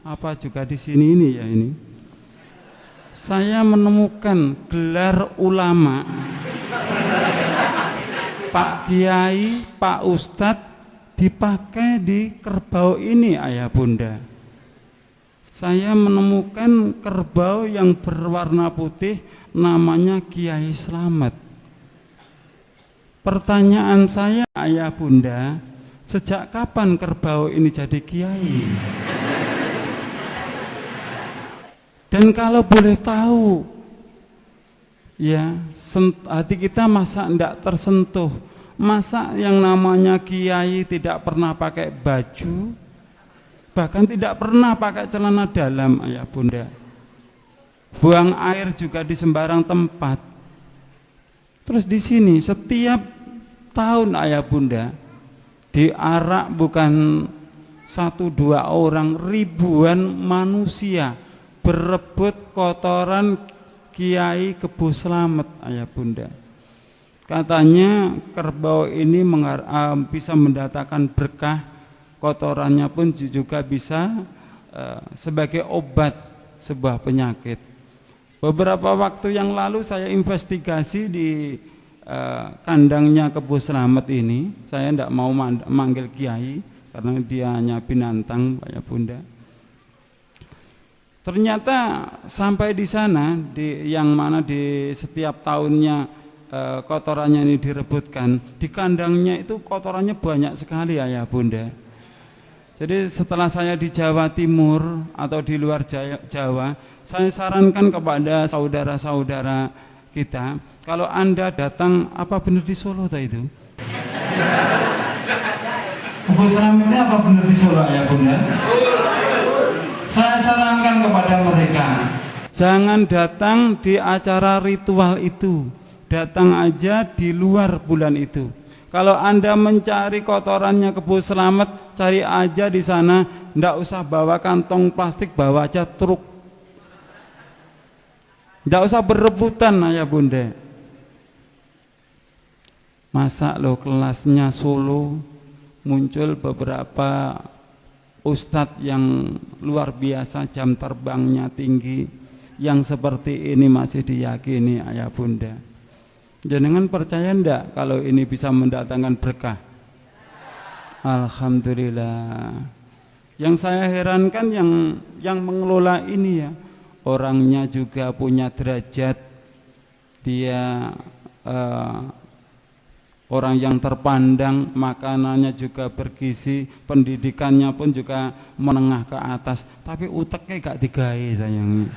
apa juga di sini ini ya ini, saya menemukan gelar ulama, Pak Kiai, Pak Ustadz dipakai di kerbau ini ayah bunda. Saya menemukan kerbau yang berwarna putih, namanya Kiai Slamet. Pertanyaan saya ayah bunda, sejak kapan kerbau ini jadi kiai? Dan kalau boleh tahu, ya, hati kita masa tidak tersentuh? Masa yang namanya kiai tidak pernah pakai baju, bahkan tidak pernah pakai celana dalam ayah bunda, buang air juga di sembarang tempat. Terus di sini setiap tahun ayah bunda diarak bukan 1-2 orang, ribuan manusia berebut kotoran Kiai Kebu Slamet, ayah bunda. Katanya kerbau ini bisa mendatangkan berkah, kotorannya pun juga bisa sebagai obat sebuah penyakit. Beberapa waktu yang lalu saya investigasi di kandangnya Kebu Slamet ini. Saya tidak mau manggil Kiai karena dia hanya binatang, ayah bunda. Ternyata sampai di sana, yang mana di setiap tahunnya kotorannya ini direbutkan, di kandangnya itu kotorannya banyak sekali, ayah bunda. Jadi setelah saya di Jawa Timur atau di luar Jawa, saya sarankan kepada saudara-saudara kita, kalau Anda datang, apa benar di Solo itu? Kebu Slamet ini apa benar di Solo, ayah bunda? Saya sarankan kepada mereka, jangan datang di acara ritual itu, datang aja di luar bulan itu. Kalau Anda mencari kotorannya Kebu Slamet, cari aja di sana, ndak usah bawa kantong plastik, bawa aja truk. Ndak usah berebutan, ayah bunda. Masa lo kelasnya Solo muncul beberapa ustadz yang luar biasa, jam terbangnya tinggi, yang seperti ini masih diyakini, ayah bunda. Jenengan percaya ndak kalau ini bisa mendatangkan berkah? Alhamdulillah. Yang saya herankan yang mengelola ini ya, orangnya juga punya derajat, dia orang yang terpandang, makanannya juga bergizi, pendidikannya pun juga menengah ke atas, tapi uteknya gak digawe sayangnya.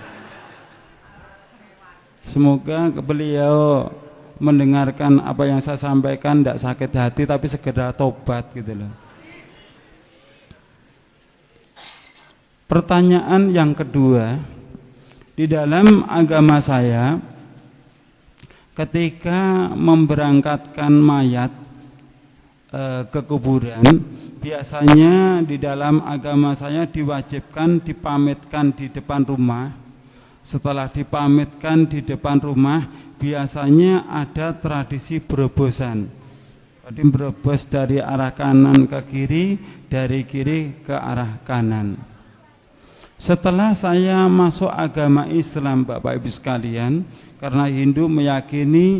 Semoga beliau mendengarkan apa yang saya sampaikan, tidak sakit hati, tapi segera tobat gitu loh. Pertanyaan yang kedua, di dalam agama saya, ketika memberangkatkan mayat ke kuburan, biasanya di dalam agama saya diwajibkan dipamitkan di depan rumah. Setelah dipamitkan di depan rumah, biasanya ada tradisi berobosan. Jadi berobos dari arah kanan ke kiri, dari kiri ke arah kanan. Setelah saya masuk agama Islam, Bapak Ibu sekalian, karena Hindu meyakini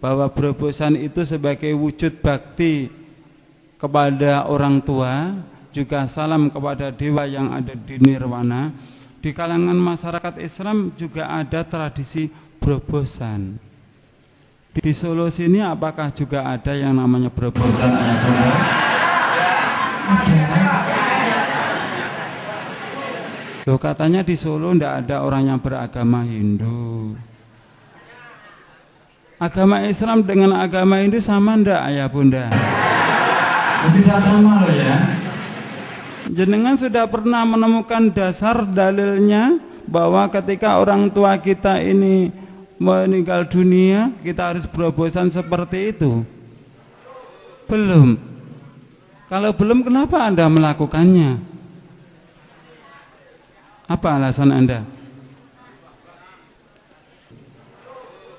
bahwa berobosan itu sebagai wujud bakti kepada orang tua, juga salam kepada dewa yang ada di nirwana. Di kalangan masyarakat Islam juga ada tradisi berobosan. Di Solo sini apakah juga ada yang namanya berobosan? Loh, katanya di Solo tidak ada orang yang beragama Hindu. Agama Islam dengan agama Hindu sama ndak, ayah bunda? Tidak sama loh ya. Jenengan sudah pernah menemukan dasar dalilnya bahwa ketika orang tua kita ini meninggal dunia, kita harus berobosan seperti itu? Belum. Kalau belum, kenapa Anda melakukannya? Apa alasan Anda?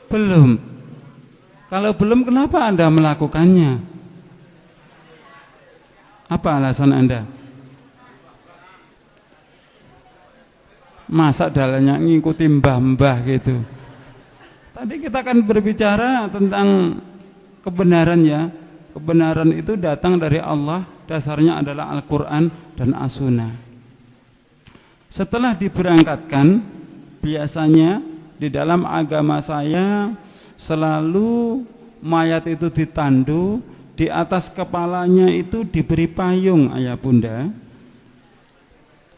Belum. Kalau belum, kenapa Anda melakukannya? Apa alasan Anda? Masa dalanya ngikuti mbah-mbah gitu. Tadi kita akan berbicara tentang kebenaran ya. Kebenaran itu datang dari Allah, dasarnya adalah Al-Quran dan As-Sunnah. Setelah diberangkatkan, biasanya di dalam agama saya selalu mayat itu ditandu, di atas kepalanya itu diberi payung, ayah bunda.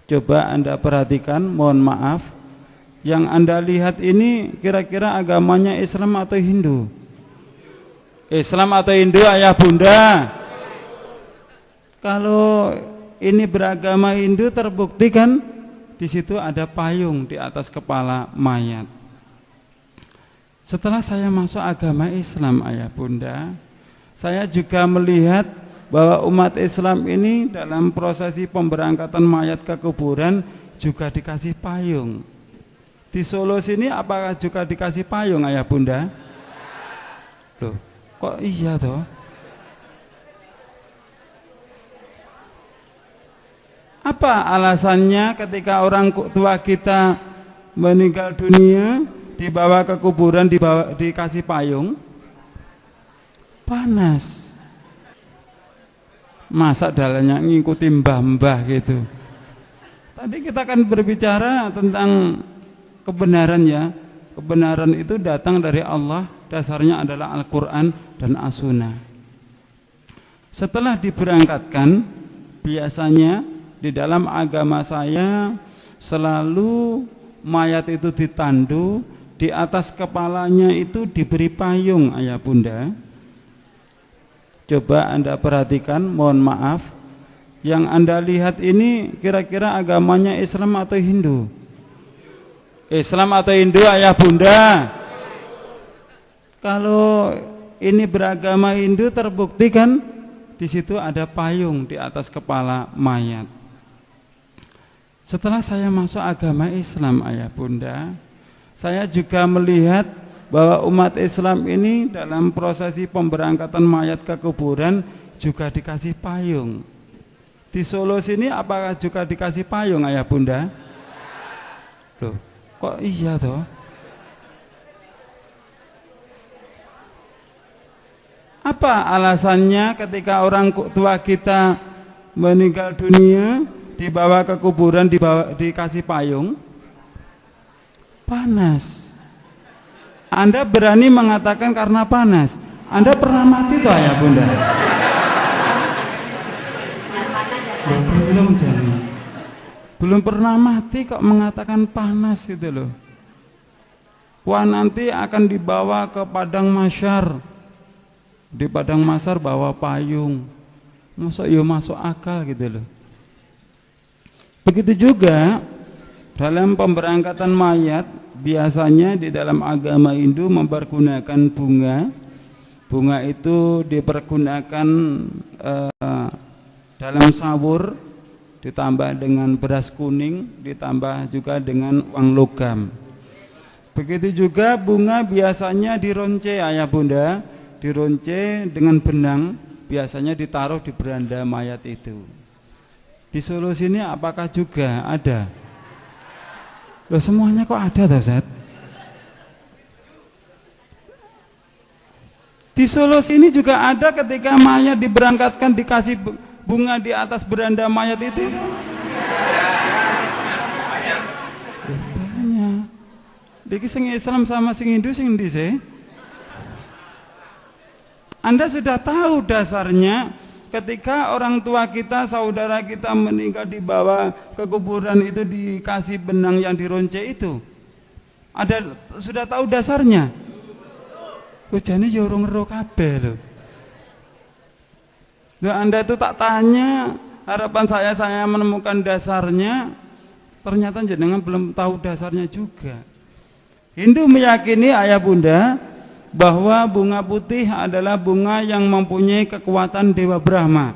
Coba Anda perhatikan, mohon maaf, yang Anda lihat ini kira-kira agamanya Islam atau Hindu? Islam atau Hindu, ayah bunda? Kalau ini beragama Hindu, terbukti kan di situ ada payung di atas kepala mayat. Setelah saya masuk agama Islam, ayah bunda, saya juga melihat bahwa umat Islam ini dalam prosesi pemberangkatan mayat ke kuburan juga dikasih payung. Di Solo sini apakah juga dikasih payung ayah bunda? Loh, kok iya toh? Apa alasannya ketika orang tua kita meninggal dunia, dibawa ke kuburan, dikasih payung? Panas. Masa dalamnya ngikuti mbah-mbah gitu. Tadi kita akan berbicara tentang kebenaran ya. Kebenaran itu datang dari Allah, dasarnya adalah Al-Quran dan As-Sunnah. Setelah diberangkatkan, biasanya di dalam agama saya selalu mayat itu ditandu, di atas kepalanya itu diberi payung ayah bunda. Coba Anda perhatikan, mohon maaf, yang Anda lihat ini kira-kira agamanya Islam atau Hindu? Islam atau Hindu ayah bunda? Kalau ini beragama Hindu, terbukti kan di situ ada payung di atas kepala mayat. Setelah saya masuk agama Islam ayah bunda, saya juga melihat bahwa umat Islam ini dalam prosesi pemberangkatan mayat ke kuburan juga dikasih payung. Di Solo sini apakah juga dikasih payung ayah bunda? Loh, kok iya toh? Apa alasannya ketika orang tua kita meninggal dunia, dibawa ke kuburan, dikasih payung? Panas. Anda berani mengatakan karena panas. Anda pernah mati toh ayah bunda? Belum jadi. Belum pernah mati kok mengatakan panas gitu loh. Wah, nanti akan dibawa ke padang mahsyar. Di padang mahsyar bawa payung. Masa ya masuk akal gitu loh. Begitu juga dalam pemberangkatan mayat, biasanya di dalam agama Hindu mempergunakan bunga. Bunga itu dipergunakan dalam sawur, ditambah dengan beras kuning, ditambah juga dengan uang logam. Begitu juga bunga biasanya dironce ayah bunda, dironce dengan benang, biasanya ditaruh di beranda mayat itu. Di Solo sini apakah juga ada? Loh, semuanya kok ada toh Ustaz? Di Solo sini juga ada ketika mayat diberangkatkan dikasih bunga di atas beranda mayat itu? Banyak. Diki sing Islam sama sing Hindu sing endi sih? Anda sudah tahu dasarnya ketika orang tua kita, saudara kita meninggal dibawa ke kuburan itu dikasih benang yang dironce itu. Sudah tahu dasarnya? Ujane ya urung ero kabeh lho. Loh, Anda itu tak tanya, harapan saya menemukan dasarnya, ternyata jenengan belum tahu dasarnya juga. Hindu meyakini ayah bunda bahwa bunga putih adalah bunga yang mempunyai kekuatan Dewa Brahma.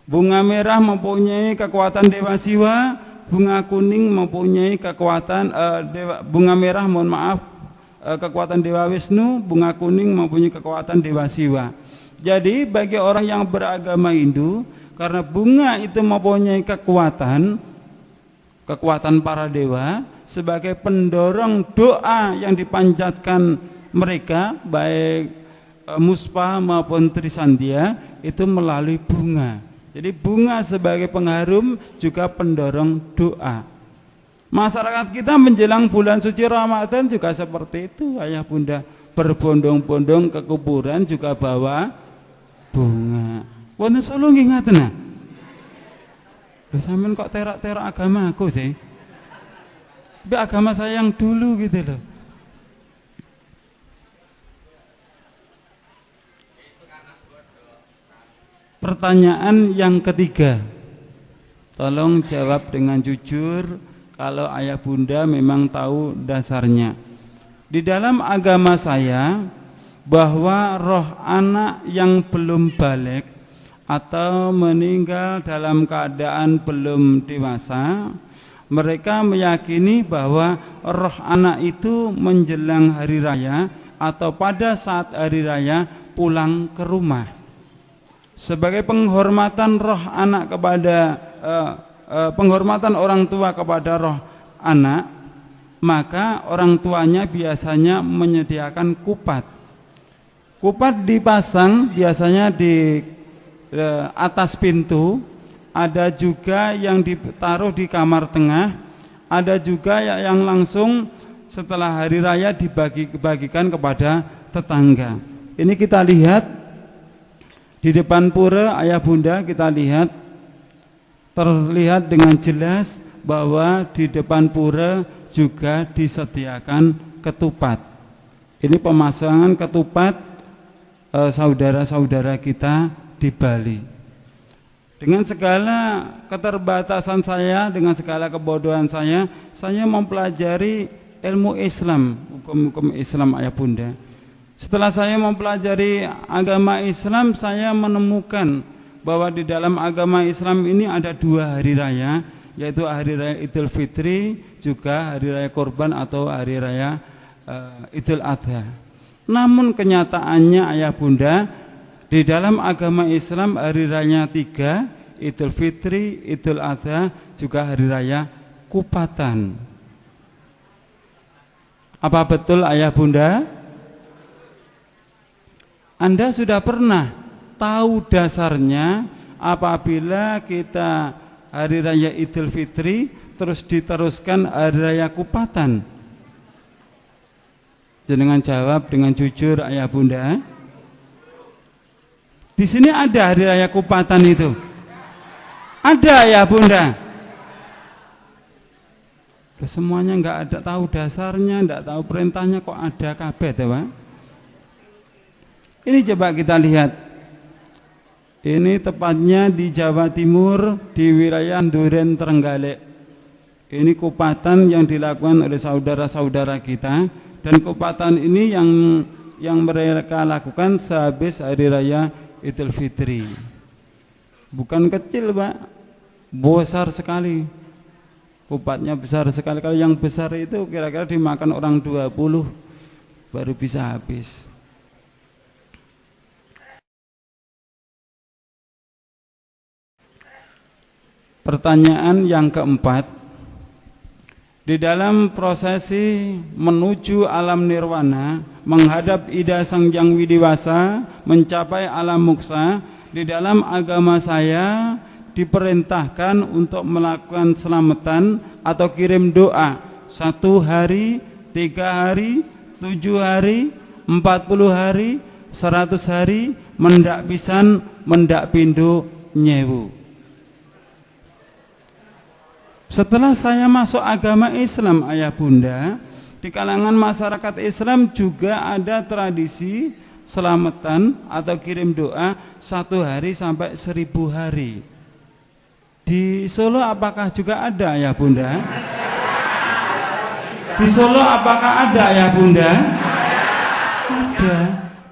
Bunga merah mempunyai kekuatan Dewa Siwa, bunga kuning mempunyai kekuatan bunga merah kekuatan Dewa Wisnu, bunga kuning mempunyai kekuatan Dewa Siwa. Jadi bagi orang yang beragama Hindu, karena bunga itu mempunyai kekuatan para dewa sebagai pendorong doa yang dipanjatkan mereka, baik muspa maupun trisandia, itu melalui bunga. Jadi bunga sebagai pengharum juga pendorong doa. Masyarakat kita menjelang bulan suci Ramadan juga seperti itu ayah bunda, berbondong-bondong ke kuburan juga bawa bunga. Wonten Solo nggih ngaten nah. Lho sampean kok terak-terak agama aku sih? Tapi agama saya yang dulu gitu loh. Pertanyaan yang ketiga, tolong jawab dengan jujur kalau ayah bunda memang tahu dasarnya. Di dalam agama saya, bahwa roh anak yang belum balik atau meninggal dalam keadaan belum dewasa, Mereka meyakini bahwa roh anak itu menjelang hari raya atau pada saat hari raya pulang ke rumah. Sebagai penghormatan roh anak kepada penghormatan orang tua kepada roh anak, maka orang tuanya biasanya menyediakan kupat. Kupat dipasang biasanya di atas pintu, ada juga yang ditaruh di kamar tengah, ada juga yang langsung setelah hari raya dibagi-bagikan kepada tetangga. Ini kita lihat di depan pura ayah bunda, kita lihat terlihat dengan jelas bahwa di depan pura juga disediakan ketupat. Ini pemasangan ketupat saudara-saudara kita di Bali. Dengan segala keterbatasan saya, dengan segala kebodohan saya mempelajari ilmu Islam, hukum-hukum Islam ayah bunda. Setelah saya mempelajari agama Islam, saya menemukan bahwa di dalam agama Islam ini ada 2 hari raya, yaitu hari raya Idul Fitri, juga hari raya Kurban atau hari raya Idul Adha. Namun kenyataannya ayah bunda, di dalam agama Islam hari raya 3, Idul Fitri, Idul Adha, juga hari raya Kupatan. Apa betul ayah bunda? Anda sudah pernah tahu dasarnya apabila kita hari raya Idul Fitri terus diteruskan hari raya Kupatan? Jangan jawab dengan jujur ayah bunda. Di sini ada hari raya Kupatan itu? Ada ayah bunda? Semuanya nggak ada tahu dasarnya, nggak tahu perintahnya, kok ada kabeh, Pak? Ini coba kita lihat. Ini tepatnya di Jawa Timur, di wilayah Duren Trenggalek. Ini Kupatan yang dilakukan oleh saudara-saudara kita. Dan kupatan ini yang mereka lakukan sehabis hari raya Idul Fitri. Bukan kecil, Pak, besar sekali. Kupatnya besar sekali. Kalau yang besar itu kira-kira dimakan orang 20 baru bisa habis. Pertanyaan yang keempat, di dalam prosesi menuju alam nirwana, menghadap Ida Sang Hyang Widiwasa, mencapai alam moksa, di dalam agama saya diperintahkan untuk melakukan selamatan atau kirim doa 1 hari, 3 hari, 7 hari, 40 hari, 100 hari, mendak pisan, mendak pindo, nyewu. Setelah saya masuk agama Islam ayah bunda, di kalangan masyarakat Islam juga ada tradisi selamatan atau kirim doa 1 hari sampai 1000 hari. Di Solo apakah juga ada ayah bunda? Di Solo apakah ada ayah bunda? Ada.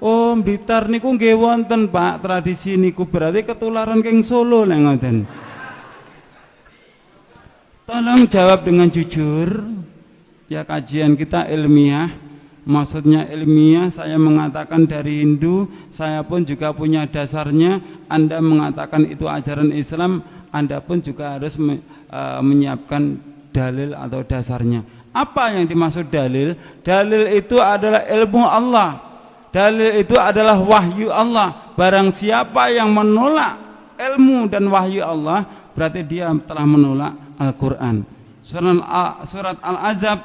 Oh, Blitar niku nggih wonten Pak tradisi niku, berarti ketularan keng Solo lek ngoten. Tolong jawab dengan jujur. Ya, kajian kita ilmiah. Maksudnya ilmiah, saya mengatakan dari Hindu, saya pun juga punya dasarnya. Anda mengatakan itu ajaran Islam, Anda pun juga harus menyiapkan dalil atau dasarnya. Apa yang dimaksud dalil? Dalil itu adalah ilmu Allah. Dalil itu adalah wahyu Allah. Barang siapa yang menolak ilmu dan wahyu Allah, berarti dia telah menolak Al-Quran. Surat Al-Azab,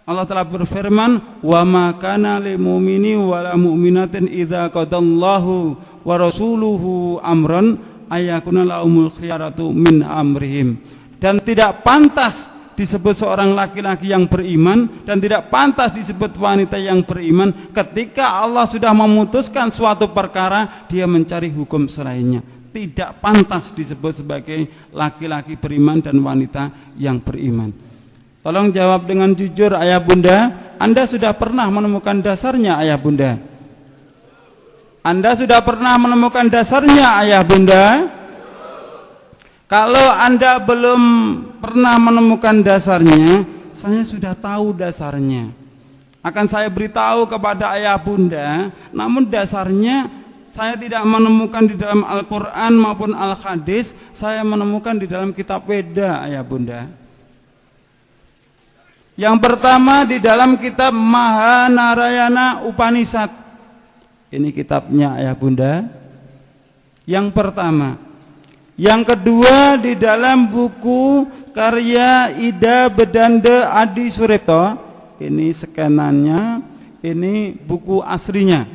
Allah telah berfirman, wa ma kana lil mu'mini wa la mu'minatin idza qadallahu wa rasuluhu amran ayakuna lahumul khiyaratu min amrihim. Dan tidak pantas disebut seorang laki-laki yang beriman, dan tidak pantas disebut wanita yang beriman ketika Allah sudah memutuskan suatu perkara, dia mencari hukum selainnya. Tidak pantas disebut sebagai laki-laki beriman dan wanita yang beriman. Tolong jawab dengan jujur ayah bunda. Anda sudah pernah menemukan dasarnya ayah bunda? Anda sudah pernah menemukan dasarnya ayah bunda? Kalau Anda belum pernah menemukan dasarnya, saya sudah tahu dasarnya. Akan saya beritahu kepada ayah bunda, namun dasarnya saya tidak menemukan di dalam Al-Quran maupun Al-Hadis, saya menemukan di dalam kitab Weda, ayah bunda. Yang pertama di dalam kitab Mahanarayana Upanishad. Ini kitabnya ayah bunda. Yang pertama. Yang kedua di dalam buku karya Ida Bedanda Adi Suripto. Ini skenannya, ini buku aslinya.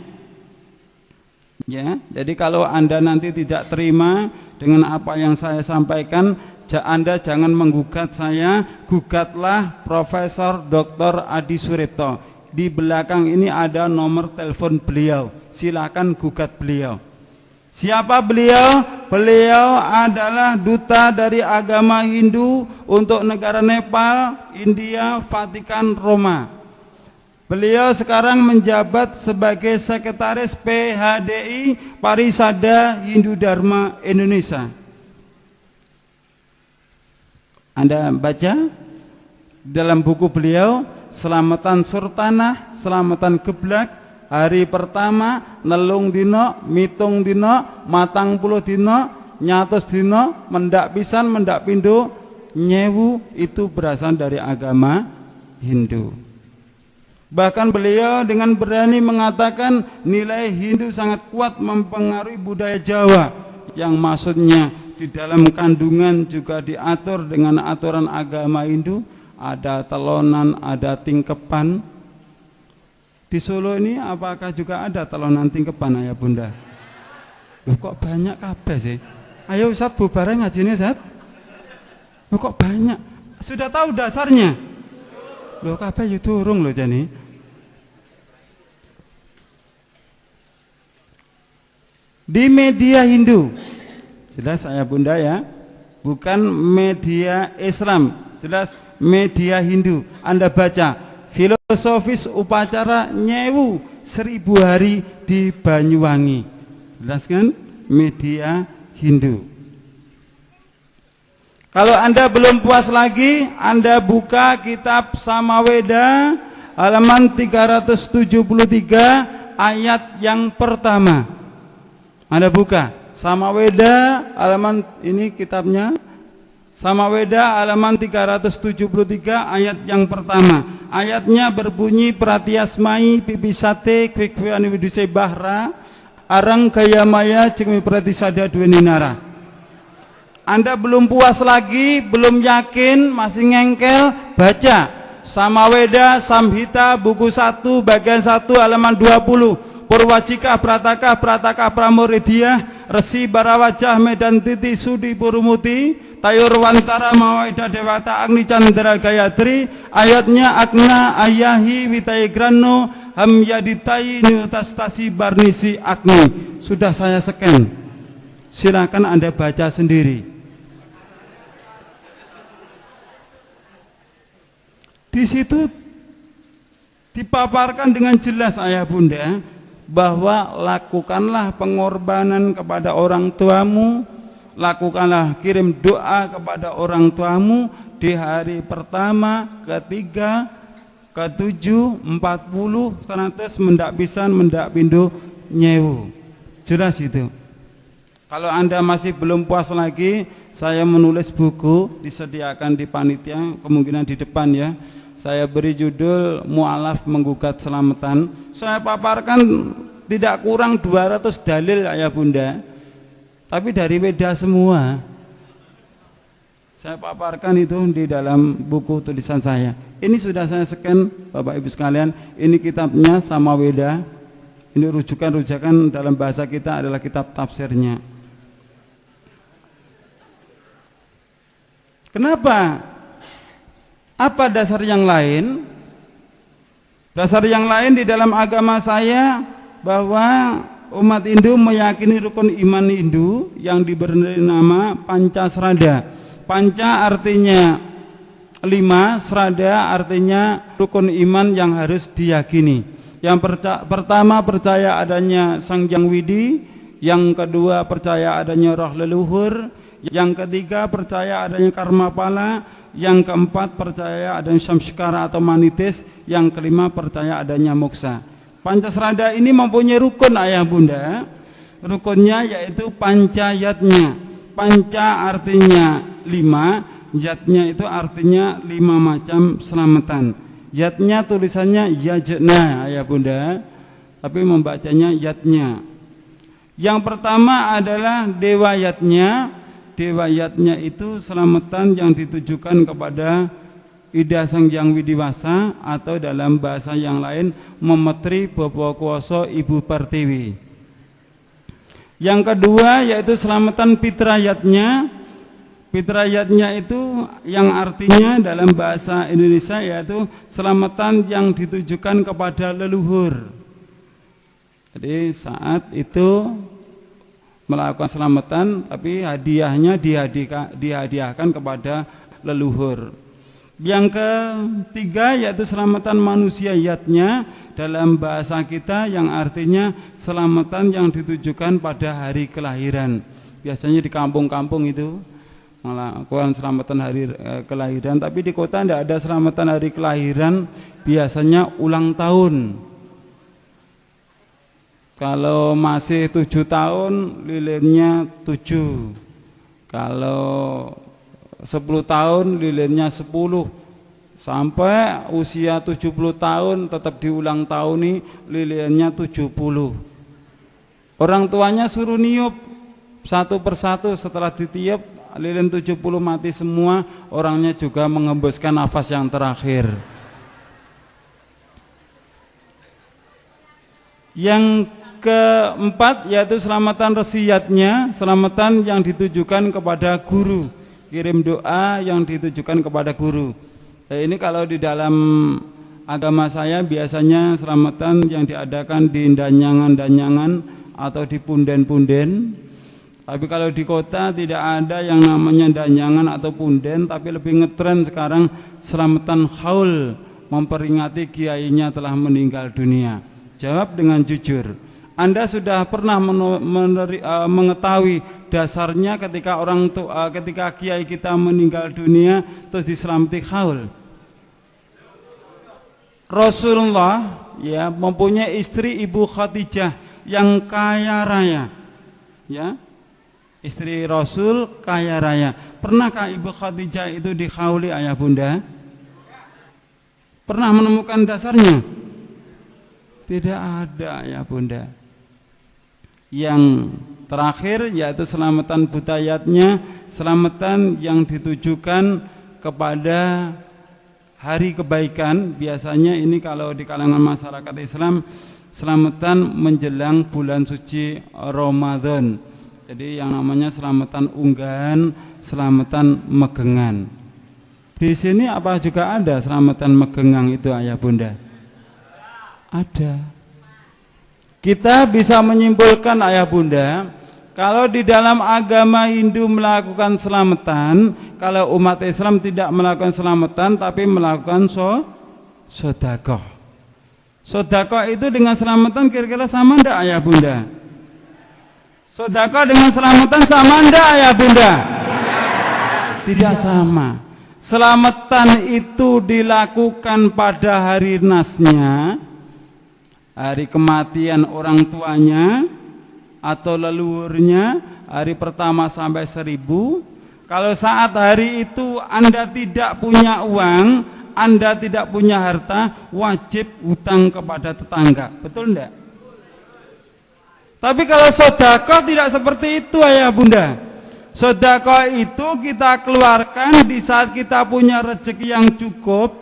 Ya, jadi kalau Anda nanti tidak terima dengan apa yang saya sampaikan, Anda jangan menggugat saya, gugatlah Profesor Dr. Adi Suripto. Di belakang ini ada nomor telepon beliau. Silakan gugat beliau. Siapa beliau? Beliau adalah duta dari agama Hindu untuk negara Nepal, India, Vatikan, Roma. Beliau sekarang menjabat sebagai sekretaris PHDI Parisada Hindu Dharma Indonesia. Anda baca dalam buku beliau, Selamatan Surtanah, Selamatan Geblak, hari pertama, nelung dino, mitung dino, matang puluh dino, nyatus dino, mendak pisan, mendak pindo, nyewu, itu berasal dari agama Hindu. Bahkan beliau dengan berani mengatakan nilai Hindu sangat kuat mempengaruhi budaya Jawa, yang maksudnya di dalam kandungan juga diatur dengan aturan agama Hindu, ada telonan, ada tingkepan. Di Solo ini apakah juga ada telonan tingkepan, ayah bunda? Loh, kok banyak kabeh sih? Ayo Ustaz bubar ngaji ini Ustaz. Loh, kok banyak? Sudah tahu dasarnya? Loh, kabeh yo durung loh jane. Di media Hindu. Jelas ayah bunda ya. Bukan media Islam, jelas media Hindu. Anda baca filosofis upacara nyewu 1000 hari di Banyuwangi. Jelas kan? Media Hindu. Kalau Anda belum puas lagi, Anda buka kitab Samaweda halaman 373 ayat yang pertama. Anda buka Samaweda halaman, ini kitabnya Samaweda halaman 373 ayat yang pertama. Ayatnya berbunyi pratiasmai pipisate kwekweani widuse bahra arang kaya maya cengmi pratisada duweni nara. Anda belum puas lagi, belum yakin, masih ngengkel, baca Samaweda Samhita buku 1 bagian 1 halaman 20. Purwajika Prataka Prataka Pramuridiyah Resi Barawajah Medan Titi Sudi Purumuti Tayur Wantara Mawaida Dewata Agni Chandra Gayatri. Ayatnya Agna Ayahi Witai Grano Ham Yaditai Nutastasi Barnisi Agni. Sudah saya scan, silakan Anda baca sendiri. Di situ dipaparkan dengan jelas ayah bunda bahwa lakukanlah pengorbanan kepada orang tuamu, lakukanlah kirim doa kepada orang tuamu di hari pertama, ketiga, ke-7, 40, 100, mendak pisan, mendak pindo, nyewu. Jelas itu. Kalau Anda masih belum puas lagi, saya menulis buku, disediakan di panitia, kemungkinan di depan ya. Saya beri judul Mu'alaf Menggugat Selamatan. Saya paparkan tidak kurang 200 dalil ayah bunda, tapi dari Weda semua. Saya paparkan itu di dalam buku tulisan saya. Ini sudah saya scan Bapak Ibu sekalian. Ini kitabnya sama Weda. Ini rujukan-rujukan dalam bahasa kita adalah kitab tafsirnya. Kenapa? Apa dasar yang lain? Dasar yang lain di dalam agama saya bahwa umat Hindu meyakini rukun iman Hindu yang diberi nama Pancasrada. Panca artinya 5, Srada artinya rukun iman yang harus diyakini. Yang pertama percaya adanya Sang Hyang Widi, yang kedua percaya adanya roh leluhur, Yang ketiga, percaya adanya karma pala. Yang keempat, percaya adanya samskara atau manitis. Yang kelima, percaya adanya moksa. Pancasrada ini mempunyai rukun ayah bunda. Rukunnya yaitu pancayatnya. Panca artinya 5, yatnya itu artinya 5 macam selamatan. Yatnya tulisannya yajna ayah bunda, tapi membacanya yatnya. Yang pertama adalah dewa yatnya. Dewa yatnya itu selamatan yang ditujukan kepada Ida Sang Hyang Widiwasa, atau dalam bahasa yang lain Memetri Bapa Kuwasa Ibu Pertiwi. Yang kedua yaitu selamatan pitrayatnya. Pitrayatnya itu yang artinya dalam bahasa Indonesia yaitu selamatan yang ditujukan kepada leluhur. Jadi saat itu melakukan selamatan, tapi hadiahnya dihadiahkan kepada leluhur. Yang ketiga yaitu selamatan manusiayatnya, dalam bahasa kita yang artinya selamatan yang ditujukan pada hari kelahiran. Biasanya di kampung-kampung itu melakukan selamatan hari kelahiran, tapi di kota tidak ada selamatan hari kelahiran, biasanya ulang tahun. Kalau masih 7 tahun lilinnya 7, kalau 10 tahun lilinnya 10, sampai usia 70 tahun tetap diulang tahun lilinnya 70. Orang tuanya suruh niup satu persatu, setelah ditiup lilin 70 mati semua, orangnya juga mengembuskan nafas yang terakhir. Yang keempat yaitu selamatan resiyatnya, selamatan yang ditujukan kepada guru, kirim doa yang ditujukan kepada guru. Ini kalau di dalam agama saya biasanya selamatan yang diadakan di danyangan-danyangan atau di punden-punden. Tapi kalau di kota tidak ada yang namanya danyangan atau punden, tapi lebih ngetren sekarang selamatan haul, memperingati kiainya telah meninggal dunia. Jawab dengan jujur, Anda sudah pernah mengetahui dasarnya ketika ketika kiai kita meninggal dunia terus diselamati haul? Rasulullah ya mempunyai istri Ibu Khadijah yang kaya raya, ya, istri Rasul kaya raya. Pernahkah Ibu Khadijah itu dihauli ayah bunda? Pernah menemukan dasarnya? Tidak ada ayah bunda. Yang terakhir yaitu selamatan budayatnya, selamatan yang ditujukan kepada hari kebaikan. Biasanya ini kalau di kalangan masyarakat Islam selamatan menjelang bulan suci Ramadan. Jadi yang namanya selamatan unggahan, selamatan megengan. Di sini apa juga ada selamatan megengang itu ayah bunda? Ada. Kita bisa menyimpulkan ayah bunda, kalau di dalam agama Hindu melakukan selamatan, kalau umat Islam tidak melakukan selamatan tapi melakukan sedekah. Sedekah itu dengan selamatan kira-kira sama enggak ayah bunda? Sedekah dengan selamatan sama enggak ayah bunda? Tidak sama. Selamatan itu dilakukan pada hari nasnya, hari kematian orang tuanya atau leluhurnya, hari pertama sampai 1000. Kalau saat hari itu Anda tidak punya uang, Anda tidak punya harta, wajib hutang kepada tetangga. Betul enggak? Tapi kalau sedekah tidak seperti itu ayah bunda. Sedekah itu kita keluarkan di saat kita punya rezeki yang cukup,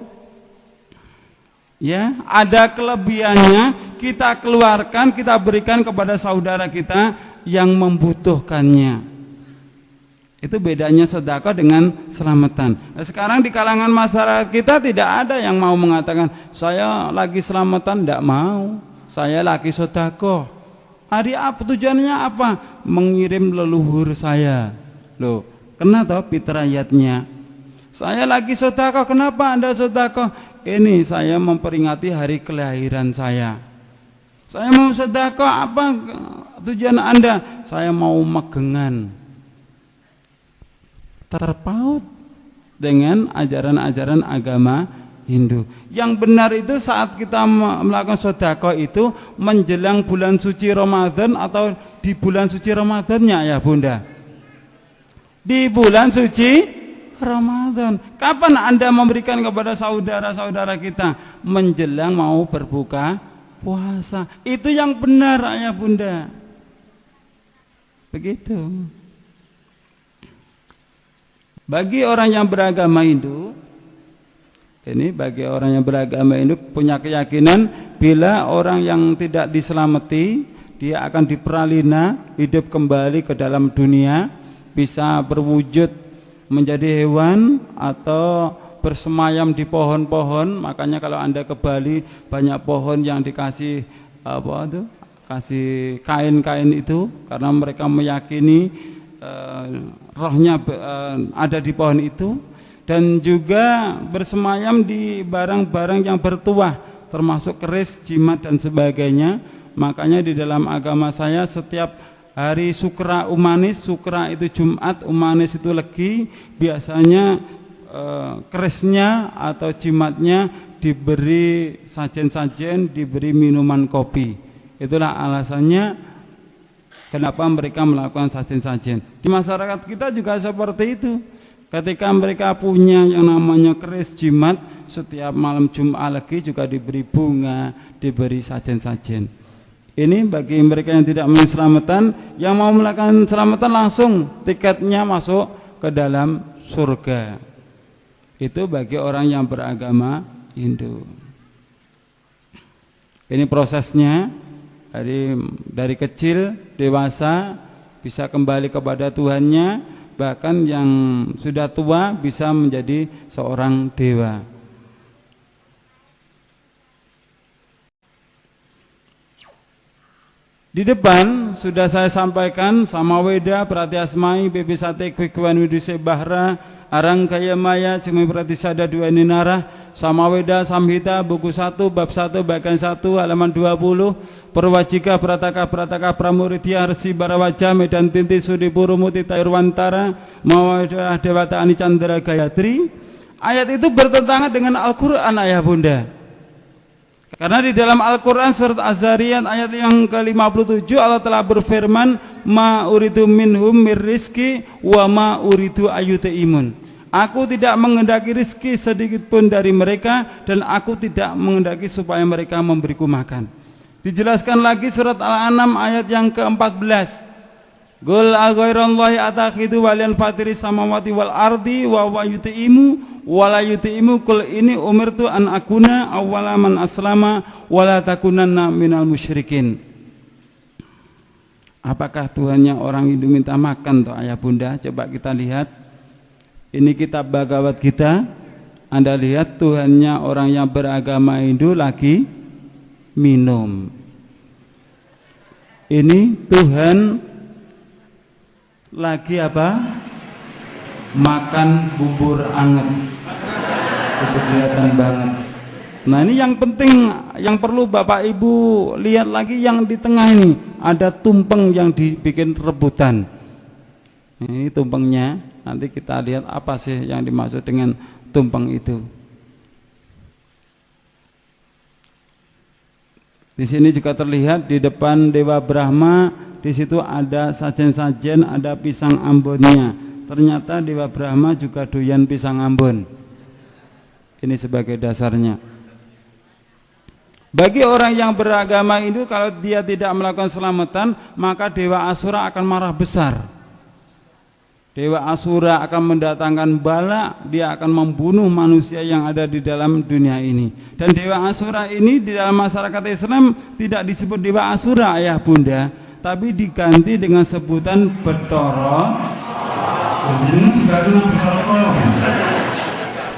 ya, ada kelebihannya, kita keluarkan, kita berikan kepada saudara kita yang membutuhkannya. Itu bedanya sedekah dengan selamatan. Nah, sekarang di kalangan masyarakat kita tidak ada yang mau mengatakan saya lagi selamatan, tidak mau. Saya lagi sedekah. Hari apa tujuannya apa? Mengirim leluhur saya. Loh, kena toh fitrayatnya. Saya lagi sedekah, kenapa Anda sedekah? Ini saya memperingati hari kelahiran saya. Saya mau sedekah, apa tujuan Anda? Saya mau megengan. terpaut dengan ajaran-ajaran agama Hindu. Yang benar itu saat kita melakukan sedekah itu menjelang bulan suci Ramadan atau di bulan suci Ramadannya ya Bunda? Di bulan suci Ramadan. Kapan Anda memberikan kepada saudara-saudara kita? Menjelang mau berbuka puasa. Itu yang benar ayah Bunda. Begitu. Bagi orang yang beragama Hindu, ini bagi orang yang beragama Hindu punya keyakinan bila orang yang tidak diselamati, dia akan diperalina, hidup kembali ke dalam dunia, bisa berwujud menjadi hewan atau bersemayam di pohon-pohon. Makanya kalau Anda ke Bali banyak pohon yang dikasih kasih kain-kain itu karena mereka meyakini rohnya ada di pohon itu. Dan juga bersemayam di barang-barang yang bertuah termasuk keris, jimat dan sebagainya. Makanya di dalam agama saya setiap hari Sukra Umanis, Sukra itu Jumat, Umanis itu Legi, biasanya kerisnya atau jimatnya diberi sajen-sajen, diberi minuman kopi. Itulah alasannya kenapa mereka melakukan sajen-sajen. Di masyarakat kita juga seperti itu. Ketika mereka punya yang namanya keris jimat, setiap malam Jumat Legi juga diberi bunga, diberi sajen-sajen. Ini bagi mereka yang tidak mau selamatan. Yang mau melakukan selamatan langsung tiketnya masuk ke dalam surga. Itu bagi orang yang beragama Hindu. Ini prosesnya dari kecil dewasa bisa kembali kepada Tuhannya. Bahkan yang sudah tua bisa menjadi seorang dewa. Di depan sudah saya sampaikan Samaweda, Pratyasmai, Bebisate, Kwikwan Widuse Bahra, Arangkaya Maya, Cimi Pratisada Dua Ninara, Samaweda, Samhita, buku 1, bab 1, bagian 1, halaman 20, Perwajika, Prataka, Pramuridya, Resi Barawaja, Medan Tinti, Sudi Purumuti, Tairwantara, Mawadah, Dewata Ani Chandra Gayatri. Ayat itu bertentangan dengan Al-Quran ayah bunda. Karena di dalam Al-Quran surat Az-Zariyat ayat yang ke-57 Allah telah berfirman, Ma uridu minhum mir rizki wa ma uridu ayutaimun. Aku tidak menghendaki rizki sedikit pun dari mereka dan aku tidak menghendaki supaya mereka memberiku makan. Dijelaskan lagi surat Al-An'am ayat yang ke-14. Qul aghairallahi atakhidu waliyan fatiris samawati wal ardi wa huwa yut'imu wa la yut'imu qul ini umirtu an akuna awwala man aslama wa la takunanna minal musyrikin. Apakah Tuhannya orang Hindu minta makan toh ayah bunda? Coba kita lihat. Ini kitab Bhagavad Gita. Anda lihat Tuhannya orang yang beragama Hindu lagi minum. Ini Tuhan lagi apa? Makan bubur anget. Itu kelihatan banget. Nah ini yang penting, yang perlu Bapak Ibu lihat lagi yang di tengah ini. Ada tumpeng yang dibikin rebutan. Ini tumpengnya. Nanti kita lihat apa sih yang dimaksud dengan tumpeng itu. Di sini juga terlihat di depan Dewa Brahma, di situ ada sajen-sajen, ada pisang ambonnya. Ternyata Dewa Brahma juga doyan pisang ambon. Ini sebagai dasarnya. Bagi orang yang beragama Hindu, kalau dia tidak melakukan selamatan, maka Dewa Asura akan marah besar. Dewa Asura akan mendatangkan bala, dia akan membunuh manusia yang ada di dalam dunia ini. Dan Dewa Asura ini di dalam masyarakat Islam tidak disebut Dewa Asura ayah bunda, tapi diganti dengan sebutan Betoro.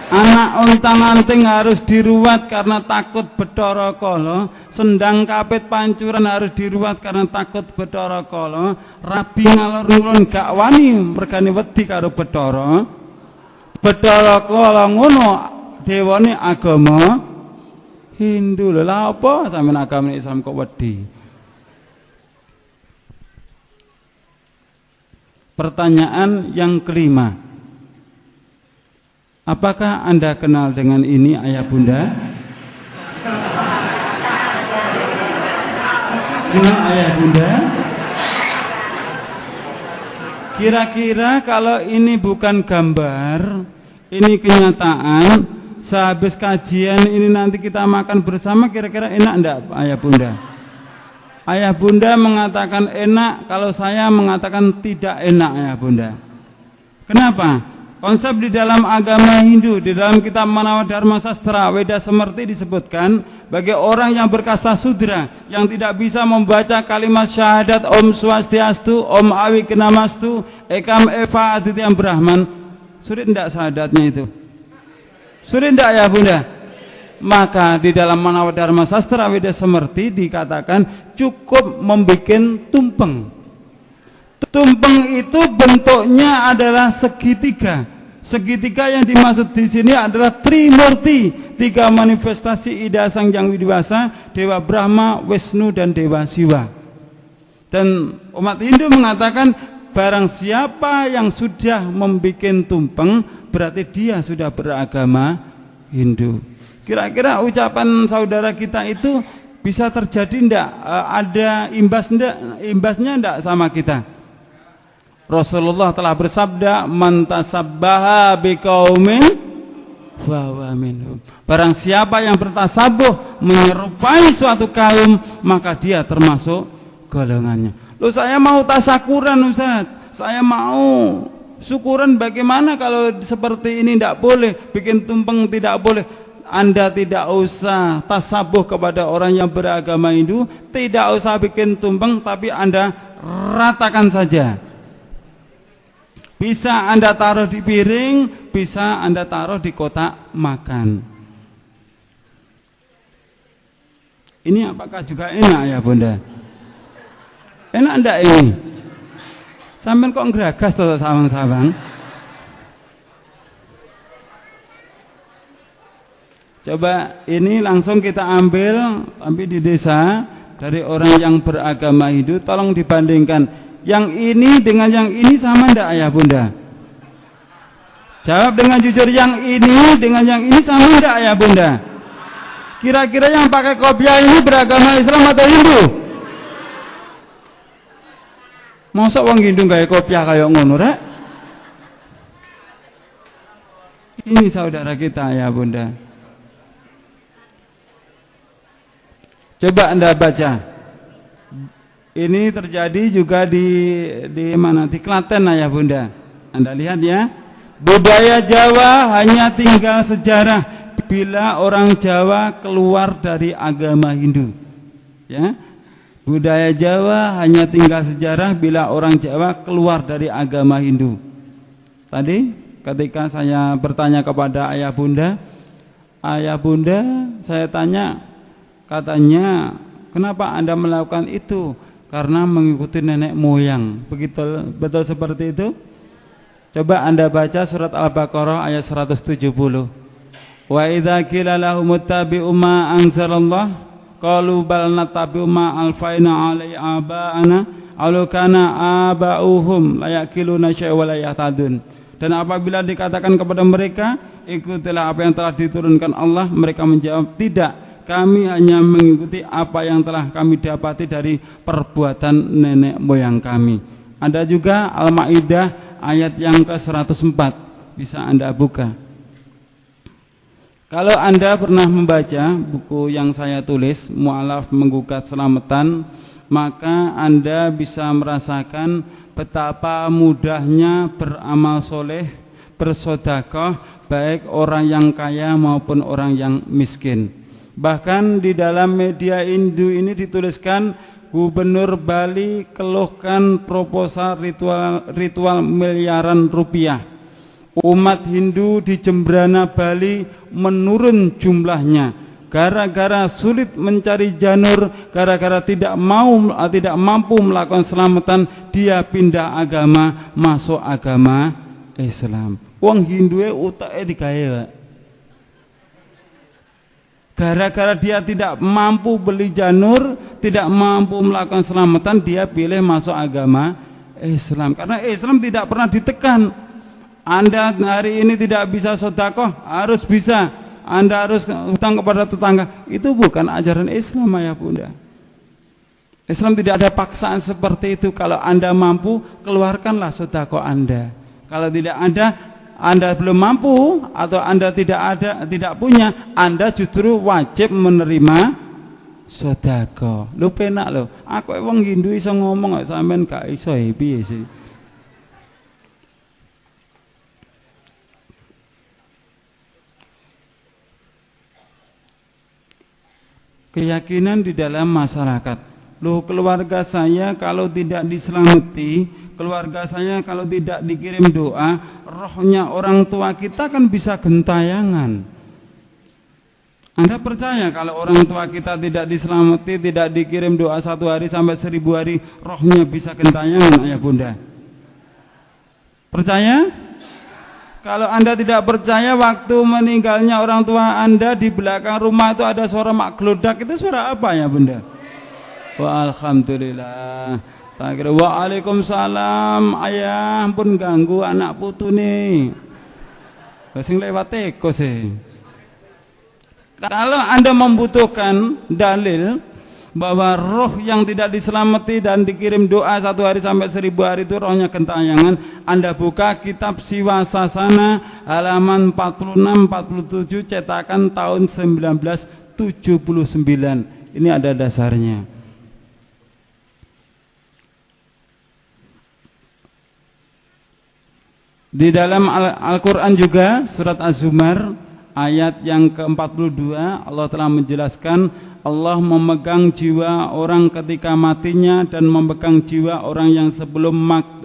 Anak untang-anting harus diruat karena takut Betoro Kala. Sendang kapit pancuran harus diruat karena takut Betoro Kala. Rabi ngalor ngulon gak wani mergane wedi karo Betoro. Betoro Kala ngono dewane agama Hindu. Lha apa sampeyan agama Islam kok wedi? Pertanyaan yang kelima. Apakah Anda kenal dengan ini, ayah bunda? Kenal ayah bunda? Kira-kira kalau ini bukan gambar, ini kenyataan, sehabis kajian ini nanti kita makan bersama, kira-kira enak enggak ayah bunda? Ayah bunda mengatakan enak, kalau saya mengatakan tidak enak ayah bunda. Kenapa? Konsep di dalam agama Hindu, di dalam kitab Manawa Dharma Sastra Weda Semerti disebutkan, bagi orang yang berkasta sudra, yang tidak bisa membaca kalimat syahadat Om Swastiastu, Om Awikenamastu, Ekam Eva Adityam Brahman, sulit tidak syahadatnya itu? Sulit tidak ya bunda? Maka di dalam Manawa Dharma Sastra Weda Semerti dikatakan cukup membuat tumpeng. Tumpeng itu bentuknya adalah segitiga. Segitiga yang dimaksud di sini adalah Trimurti, 3 manifestasi Ida Sang Hyang Widiwasa, Dewa Brahma, Wisnu dan Dewa Siwa. Dan umat Hindu mengatakan barang siapa yang sudah membuat tumpeng berarti dia sudah beragama Hindu. Kira-kira ucapan saudara kita itu bisa terjadi enggak? Ada imbasnya enggak sama kita? Rasulullah telah bersabda, "Man tasabbaha biqaumin fahuwa minhum." Barang siapa yang bertasabuh menyerupai suatu kaum, maka dia termasuk golongannya. Loh, saya mau tasakuran Ustaz. Saya mau syukuran, bagaimana kalau seperti ini tidak boleh, bikin tumpeng tidak boleh. Anda tidak usah tasabuh kepada orang yang beragama Hindu, tidak usah bikin tumpeng, tapi Anda ratakan saja. Bisa Anda taruh di piring, bisa Anda taruh di kotak makan. Ini apakah juga enak ya bunda? Enak enggak ini? Sampai kok ngeragas tuh sawang-sawang? Coba ini langsung kita ambil, tapi di desa dari orang yang beragama Hindu, tolong dibandingkan. Yang ini dengan yang ini sama enggak ayah bunda? Jawab dengan jujur, yang ini dengan yang ini sama enggak ayah bunda? Kira-kira yang pakai kopiah ini beragama Islam atau Hindu? Masa wong Hindu gawe kopiah kayak ngono rek? Ini saudara kita ayah bunda. Coba Anda baca. Ini terjadi juga di mana? Di Klaten ayah bunda. Anda lihat ya. Budaya Jawa hanya tinggal sejarah bila orang Jawa keluar dari agama Hindu. Ya. Budaya Jawa hanya tinggal sejarah bila orang Jawa keluar dari agama Hindu. Tadi ketika saya bertanya kepada ayah bunda, saya tanya, katanya, kenapa Anda melakukan itu? Karena mengikuti nenek moyang. Betul seperti itu? Coba Anda baca surat Al-Baqarah ayat 170. Wa idza qila lahum ittabi'u ma anzalallah qalu bal nattabi'u ma alfaina 'alai aba'ana aw kana aba'uhum la yaqiluna syai'a wa la yahtadun. Dan apabila dikatakan kepada mereka, ikutilah apa yang telah diturunkan Allah, mereka menjawab, tidak. Kami hanya mengikuti apa yang telah kami dapati dari perbuatan nenek moyang kami. Ada juga Al-Maidah ayat yang ke-104. Bisa Anda buka. Kalau Anda pernah membaca buku yang saya tulis, Mu'alaf Menggugat Selamatan, maka Anda bisa merasakan betapa mudahnya beramal soleh, bersedekah, baik orang yang kaya maupun orang yang miskin. Bahkan di dalam media Hindu ini dituliskan, Gubernur Bali keluhkan proposal ritual miliaran rupiah. Umat Hindu di Jembrana Bali menurun jumlahnya gara-gara sulit mencari janur, gara-gara tidak mampu melakukan selamatan, dia pindah agama, masuk agama Islam. Wong Hindu utake digawe. Gara-gara dia tidak mampu beli janur, tidak mampu melakukan selamatan, dia pilih masuk agama Islam. Karena Islam tidak pernah ditekan. Anda hari ini tidak bisa sedekah, harus bisa. Anda harus hutang kepada tetangga. Itu bukan ajaran Islam, ayah bunda. Islam tidak ada paksaan seperti itu. Kalau Anda mampu, keluarkanlah sedekah Anda. Kalau tidak ada, Anda belum mampu atau Anda tidak punya, Anda justru wajib menerima sedekah. Lu penak lo. Aku wong Hindu iso ngomong kok sampean gak iso piye sih? Keyakinan di dalam masyarakat. Loh, keluarga saya kalau tidak diselamati, keluarga saya kalau tidak dikirim doa, rohnya orang tua kita kan bisa gentayangan. Anda percaya kalau orang tua kita tidak diselamati, tidak dikirim doa 1 hari sampai 1000 hari, rohnya bisa gentayangan, ayah bunda? Percaya? Kalau Anda tidak percaya, waktu meninggalnya orang tua Anda di belakang rumah itu ada suara mak gelodak, itu suara apa ya bunda? Wa alhamdulillah. Waalaikumsalam, ayah pun ganggu anak putu nih. Sing lewat teko sih. Kalau Anda membutuhkan dalil bahwa roh yang tidak diselamati dan dikirim doa 1 hari sampai 1000 hari itu rohnya gentayangan, Anda buka kitab Siwa Sasana halaman 46-47 cetakan tahun 1979. Ini ada dasarnya. Di dalam Al-Quran juga surat Az-Zumar ayat yang ke-42 Allah telah menjelaskan, Allah memegang jiwa orang ketika matinya dan memegang jiwa orang yang sebelum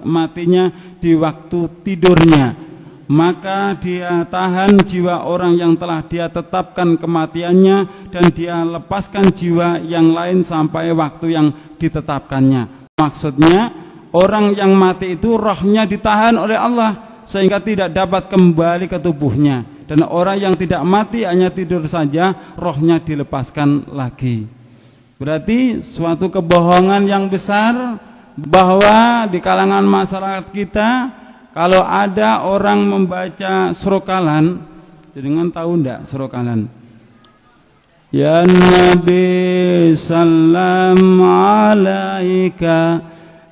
matinya di waktu tidurnya. Maka dia tahan jiwa orang yang telah dia tetapkan kematiannya dan dia lepaskan jiwa yang lain sampai waktu yang ditetapkannya. Maksudnya orang yang mati itu rohnya ditahan oleh Allah sehingga tidak dapat kembali ke tubuhnya. Dan orang yang tidak mati hanya tidur saja, rohnya dilepaskan lagi. Berarti suatu kebohongan yang besar bahwa di kalangan masyarakat kita, kalau ada orang membaca surokalan, dengan tahu enggak surokalan? Ya Nabi salam alaika,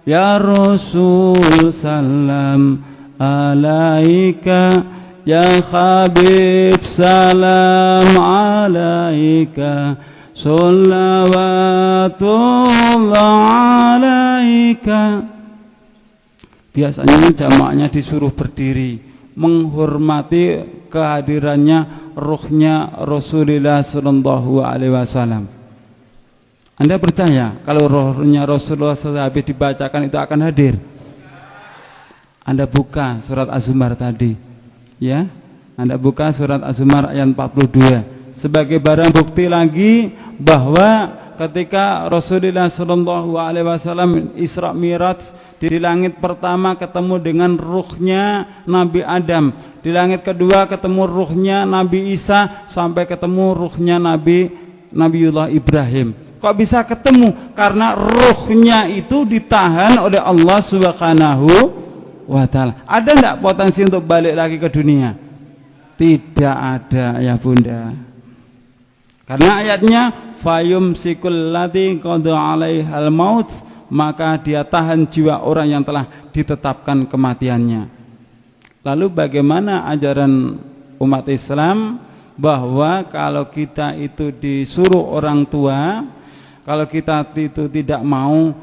ya Rasul salam alaika, ya Habib salam alaika, sholawatullah alaika. Biasanya jamaahnya disuruh berdiri menghormati kehadirannya ruhnya Rasulullah sallallahu alaihi wasallam. Anda percaya kalau ruhnya Rasulullah habis dibacakan itu akan hadir? Anda buka surat Az-Zumar tadi, ya, Anda buka surat Az-Zumar ayat 42 sebagai barang bukti lagi bahwa ketika Rasulullah sallallahu alaihi wasallam Isra Mi'raj di langit pertama ketemu dengan ruhnya Nabi Adam, di langit kedua ketemu ruhnya Nabi Isa, sampai ketemu ruhnya Nabiullah Ibrahim. Kok bisa ketemu? Karena ruhnya itu ditahan oleh Allah Subhanahu wa ta'ala. Ada enggak potensi untuk balik lagi ke dunia? Tidak ada ya bunda. Karena ayatnya fayum sikul lati qada alaihal maut, maka dia tahan jiwa orang yang telah ditetapkan kematiannya. Lalu bagaimana ajaran umat Islam bahwa kalau kita itu disuruh orang tua, kalau kita itu tidak mau,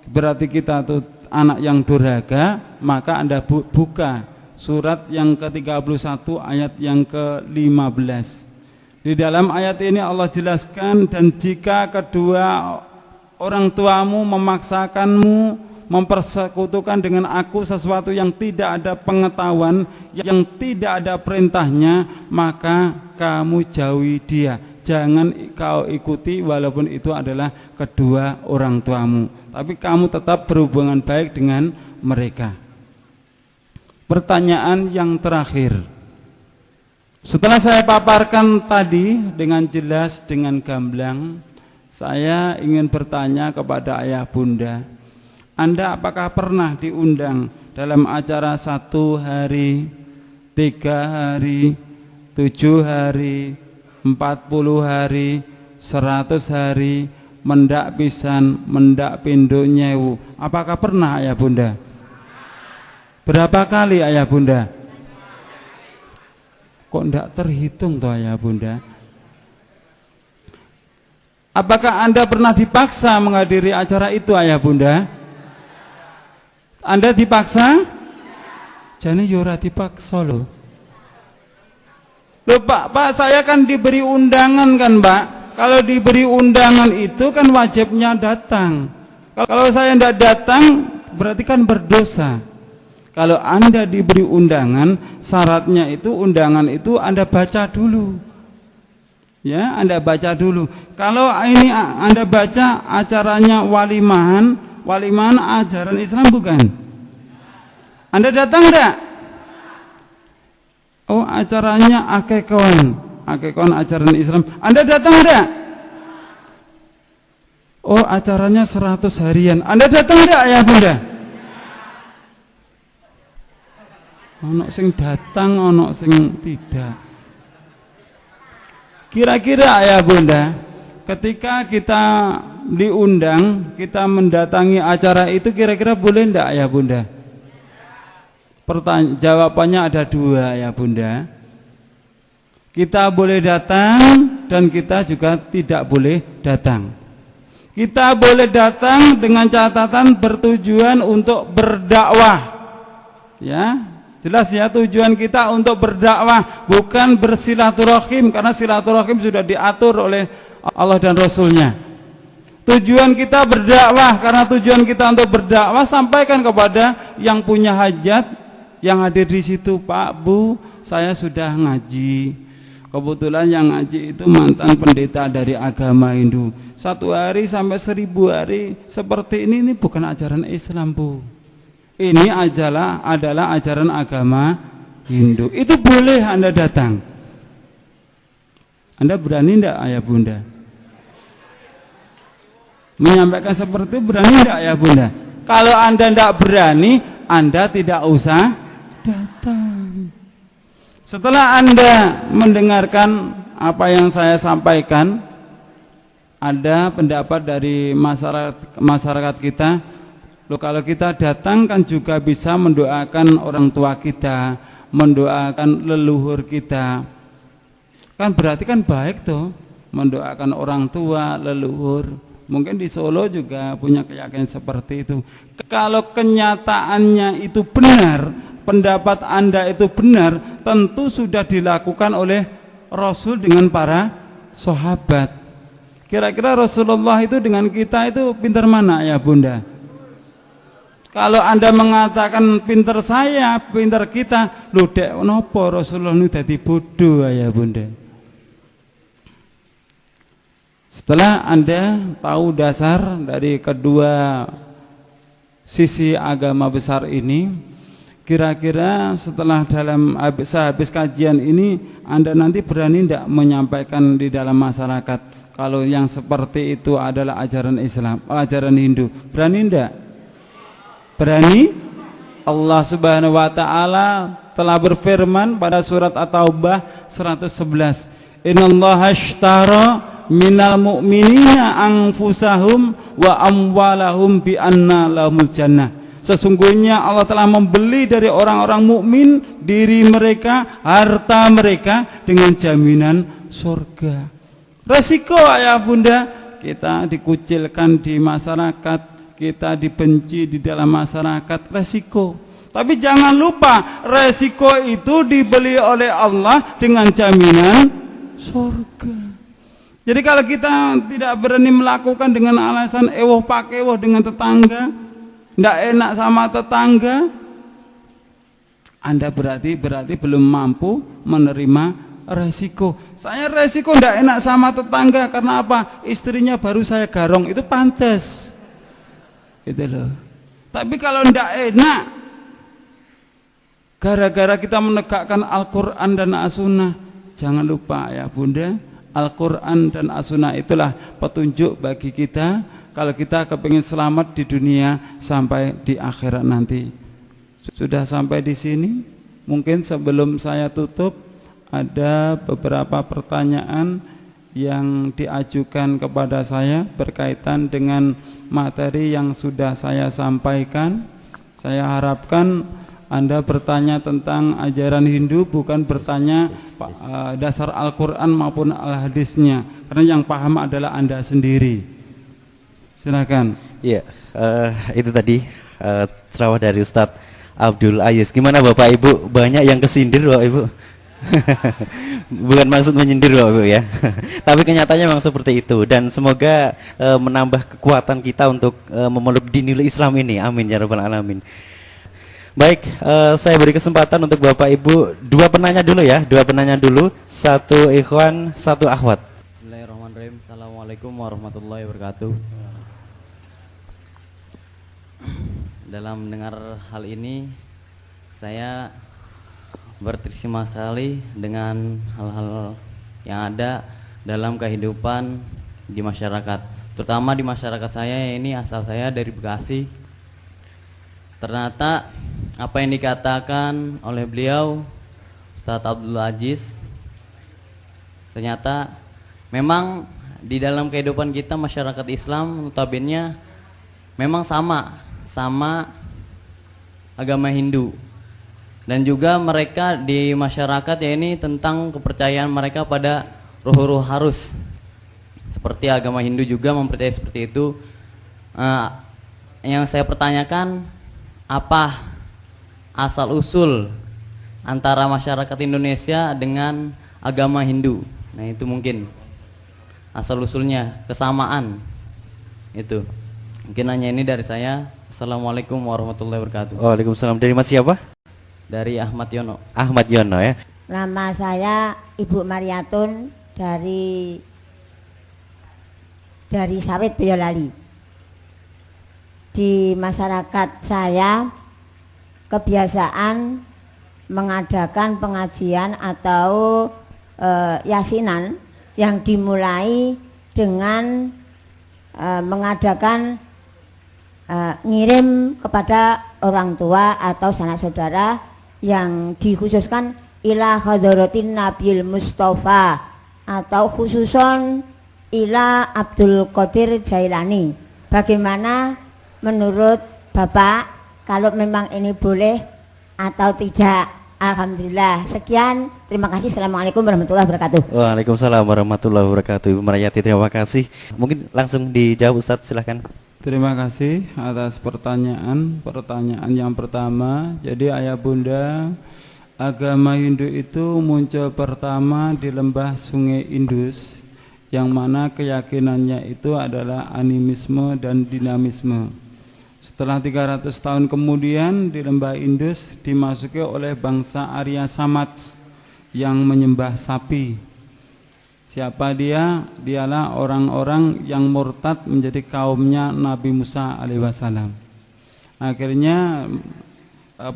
berarti kita itu anak yang durhaka, maka Anda buka surat yang ke-31 ayat yang ke-15. Di dalam ayat ini Allah jelaskan, dan jika kedua orang tuamu memaksakanmu mempersekutukan dengan aku sesuatu yang tidak ada pengetahuan, yang tidak ada perintahnya, maka kamu jauhi dia. Jangan kau ikuti walaupun itu adalah kedua orang tuamu, tapi kamu tetap berhubungan baik dengan mereka. Pertanyaan yang terakhir, setelah saya paparkan tadi dengan jelas, dengan gamblang, saya ingin bertanya kepada ayah bunda, Anda apakah pernah diundang dalam acara 1 hari hari, 7 hari, 40 hari, 100 hari, mendak pisan, mendak pindho nyewu. Apakah pernah ayah bunda? Berapa kali ayah bunda? Kok ndak terhitung toh ayah bunda? Apakah Anda pernah dipaksa menghadiri acara itu ayah bunda? Anda dipaksa? Jane yo ora dipaksa loh. Loh Pak, saya kan diberi undangan kan Pak. Kalau diberi undangan itu kan wajibnya datang. Kalau saya tidak datang berarti kan berdosa. Kalau Anda diberi undangan, syaratnya itu undangan itu Anda baca dulu. Ya, Anda baca dulu. Kalau ini Anda baca acaranya walimahan ajaran Islam bukan? Anda datang enggak? Oh, acaranya akekawan ajaran Islam. Anda datang enggak? Oh, acaranya 100 harian. Anda datang enggak ayah bunda? Ono sing datang, ono sing tidak. Kira-kira ayah bunda, ketika kita diundang, kita mendatangi acara itu kira-kira boleh enggak ayah bunda? Jawabannya ada 2 ya bunda. Kita boleh datang dan kita juga tidak boleh datang. Kita boleh datang dengan catatan bertujuan untuk berdakwah. Ya, jelas ya, tujuan kita untuk berdakwah, bukan bersilaturahim, karena silaturahim sudah diatur oleh Allah dan Rasulnya. Tujuan kita berdakwah, karena tujuan kita untuk berdakwah, sampaikan kepada yang punya hajat, yang hadir di situ. Pak, Bu, saya sudah ngaji. Kebetulan yang ngaji itu mantan pendeta dari agama Hindu. 1 hari sampai 1000 hari seperti ini bukan ajaran Islam, Bu. Ini adalah ajaran agama Hindu. Itu boleh Anda datang. Anda berani tidak ayah bunda? Menyampaikan seperti itu berani tidak ayah bunda? Kalau Anda tidak berani, Anda tidak usah datang. Setelah Anda mendengarkan apa yang saya sampaikan, ada pendapat dari masyarakat kita, loh, kalau kita datang kan juga bisa mendoakan orang tua kita, mendoakan leluhur kita. Kan berarti kan baik tuh, mendoakan orang tua, leluhur. Mungkin di Solo juga punya keyakinan seperti itu. Kalau kenyataannya itu benar, pendapat Anda itu benar, tentu sudah dilakukan oleh Rasul dengan para sahabat. Kira-kira Rasulullah itu dengan kita itu pintar mana ya bunda? Kalau Anda mengatakan pintar saya, pintar kita, lho dek nopo Rasulullah itu dadi bodoh ya bunda. Setelah Anda tahu dasar dari kedua sisi agama besar ini, kira-kira setelah sehabis kajian ini Anda nanti berani tidak menyampaikan di dalam masyarakat kalau yang seperti itu adalah ajaran Islam, ajaran Hindu? Berani tidak? Berani? Allah Subhanahu wa taala telah berfirman pada surat At-Taubah 111, "Innallaha ashtara minal mu'minina anfusahum wa amwalahum bi anna lahumul jannah." Sesungguhnya Allah telah membeli dari orang-orang mukmin diri mereka, harta mereka dengan jaminan surga. Resiko ayah bunda, kita dikucilkan di masyarakat, kita dibenci di dalam masyarakat, resiko. Tapi jangan lupa, resiko itu dibeli oleh Allah dengan jaminan surga. Jadi kalau kita tidak berani melakukan dengan alasan ewoh pak ewoh dengan tetangga, tidak enak sama tetangga, Anda berarti belum mampu menerima resiko. Saya resiko tidak enak sama tetangga karena apa? Istrinya baru saya garong, itu pantas, gitu loh. Tapi kalau tidak enak gara-gara kita menegakkan Al-Quran dan As-Sunnah, jangan lupa ya bunda, Al-Quran dan As-Sunnah itulah petunjuk bagi kita kalau kita kepingin selamat di dunia sampai di akhirat nanti. Sudah sampai di sini, Mungkin sebelum saya tutup, ada beberapa pertanyaan yang diajukan kepada saya berkaitan dengan materi yang sudah saya sampaikan. Saya harapkan Anda bertanya tentang ajaran Hindu, bukan bertanya dasar Al-Quran maupun Al-Hadisnya, karena yang paham adalah Anda sendiri. Silakan. Iya, itu tadi ceramah dari Ustadz Abdul Aziz. Gimana Bapak Ibu? Banyak yang kesindir Bapak Ibu. Bukan maksud menyindir Bapak Ibu ya. Tapi kenyataannya memang seperti itu. Dan semoga menambah kekuatan kita untuk memeluk dinul Islam ini. Amin ya rabbal alamin. Baik, saya beri kesempatan untuk Bapak Ibu. Dua penanya dulu. Satu ikhwan, satu akhwat. Bismillahirrahmanirrahim. Assalamualaikum warahmatullahi wabarakatuh. Dalam mendengar hal ini, saya berterima sekali dengan hal-hal yang ada dalam kehidupan di masyarakat, terutama di masyarakat saya. Ini asal saya dari Bekasi. Ternyata apa yang dikatakan oleh beliau Ustadz Abdul Aziz, ternyata memang di dalam kehidupan kita masyarakat Islam notabene memang sama agama Hindu. Dan juga mereka di masyarakat ya ini tentang kepercayaan mereka pada ruh-ruh harus. Seperti agama Hindu juga mempercayai seperti itu. Yang saya pertanyakan, apa asal usul antara masyarakat Indonesia dengan agama Hindu? Nah itu mungkin asal usulnya, kesamaan itu. Mungkin hanya ini dari saya. Assalamualaikum warahmatullahi wabarakatuh. Waalaikumsalam. Dari Mas siapa? Dari Ahmad Yono. Ahmad Yono ya. Nama saya Ibu Mariatun dari Sawit Boyolali. Di masyarakat saya kebiasaan mengadakan pengajian atau yasinan yang dimulai dengan mengadakan ngirim kepada orang tua atau sanak saudara yang dikhususkan ila hadratin Nabil Mustafa atau khususon ila Abdul Qadir Jailani. Bagaimana menurut Bapak, kalau memang ini boleh atau tidak? Alhamdulillah. Sekian, terima kasih. Assalamualaikum warahmatullahi wabarakatuh. Waalaikumsalam warahmatullahi wabarakatuh. Ibu Mariyati, terima kasih. Mungkin langsung dijawab Ustadz, silahkan. Terima kasih atas pertanyaan yang pertama. Jadi ayah bunda, agama Hindu itu muncul pertama di lembah Sungai Indus, yang mana keyakinannya itu adalah animisme dan dinamisme. Setelah 300 tahun kemudian di lembah Indus dimasuki oleh bangsa Arya Samaj yang menyembah sapi. Siapa dia? Dialah orang-orang yang murtad menjadi kaumnya Nabi Musa alaihissalam. Akhirnya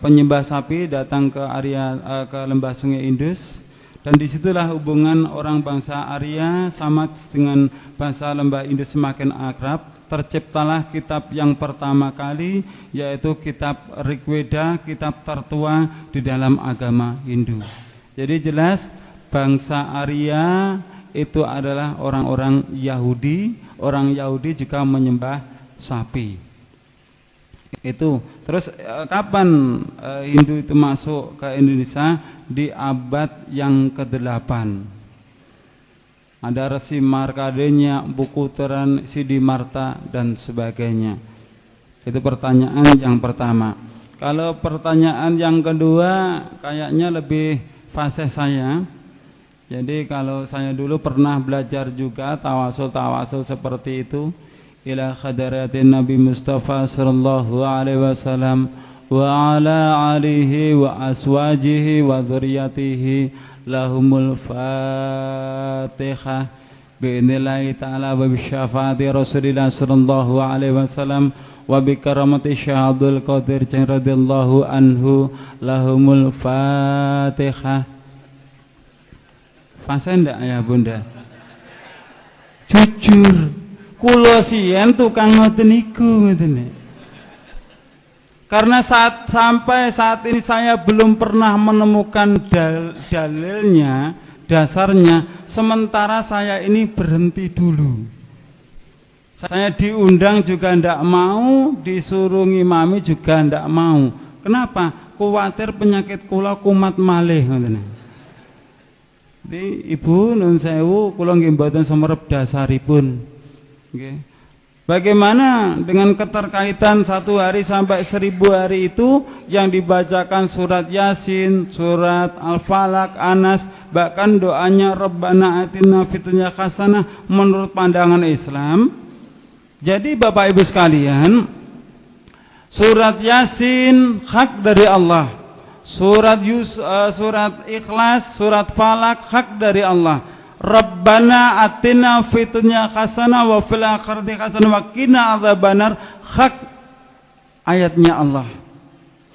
penyembah sapi datang ke lembah Sungai Indus, dan disitulah hubungan orang bangsa Arya Samaj dengan bangsa lembah Indus semakin akrab. Terciptalah kitab yang pertama kali, yaitu kitab Rigveda, kitab tertua di dalam agama Hindu. Jadi jelas bangsa Arya itu adalah orang-orang Yahudi. Orang Yahudi juga menyembah sapi. Itu. Terus kapan Hindu itu masuk ke Indonesia? Di abad yang ke-8. Ada Resi Markadenya, buku Teran Siddhimarta dan sebagainya. Itu pertanyaan yang pertama. Kalau pertanyaan yang kedua kayaknya lebih fasih saya. Jadi kalau saya dulu pernah belajar juga tawasul seperti itu, ila khadaratin Nabi Mustafa sallallahu alaihi wasallam wa ala alihi wa aswajihi wa dzurriyyatihi lahumul fatihah bi'inillahi ta'ala wa bisyafaati Rasulillah sallallahu alaihi wasallam wa bi karamati Syekh Abdul Qadir radhiyallahu anhu lahumul fatihah. Fase ndak ya bunda? Jujur, kula siyen tukang ngoten niku ngoten. Karena sampai saat ini saya belum pernah menemukan dalilnya, dasarnya, sementara saya ini berhenti dulu. Saya diundang juga tidak mau, disuruh ngimami juga tidak mau. Kenapa? Kuwatir penyakit kula kumat malih. Jadi Ibu nun sewu kula nggih mboten sumerep dasaripun. Nggih. Bagaimana dengan keterkaitan 1 hari sampai 1000 hari itu yang dibacakan surat Yasin, surat Al-Falaq, Anas, bahkan doanya Rabbana atina fid dunya hasanah menurut pandangan Islam. Jadi Bapak Ibu sekalian, surat Yasin hak dari Allah, surat Ikhlas, surat Falaq hak dari Allah. Rabbana atina fid dunya hasanah wa fil akhirati hasanah wa qina adzabannar hak ayatnya Allah.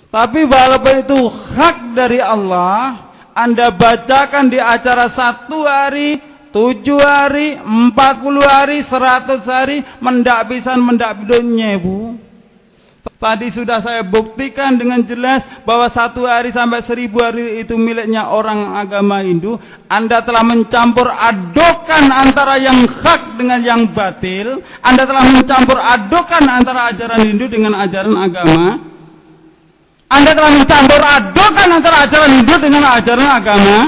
Tapi walaupun itu hak dari Allah, Anda bacakan di acara 1 hari, 7 hari, 40 hari, 100 hari, mendak pisan mendak bidonnya, Bu. Tadi sudah saya buktikan dengan jelas bahwa 1 hari sampai 1000 hari itu miliknya orang agama Hindu. Anda telah mencampur adukan antara yang hak dengan yang batil. Anda telah mencampur adukan antara ajaran Hindu dengan ajaran agama. Anda telah mencampur adukan antara ajaran Hindu dengan ajaran agama.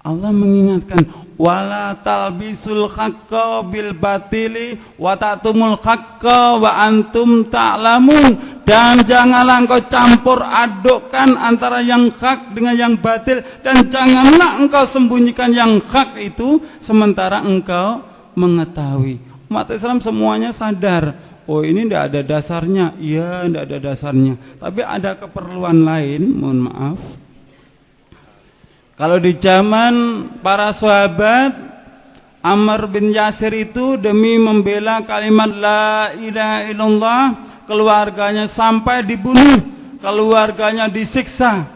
Allah mengingatkan, wala talbisul haqqa bil batili wa ta'tumul haqqa wa antum ta'lamun. Dan janganlah engkau campur adukkan antara yang hak dengan yang batil, dan janganlah engkau sembunyikan yang hak itu sementara engkau mengetahui. Umat Islam semuanya sadar, oh ini tidak ada dasarnya. Iya, tidak ada dasarnya, tapi ada keperluan lain. Mohon maaf, kalau di zaman para sahabat, Ammar bin Yasir itu demi membela kalimat la ilaha illallah, keluarganya sampai dibunuh, keluarganya disiksa.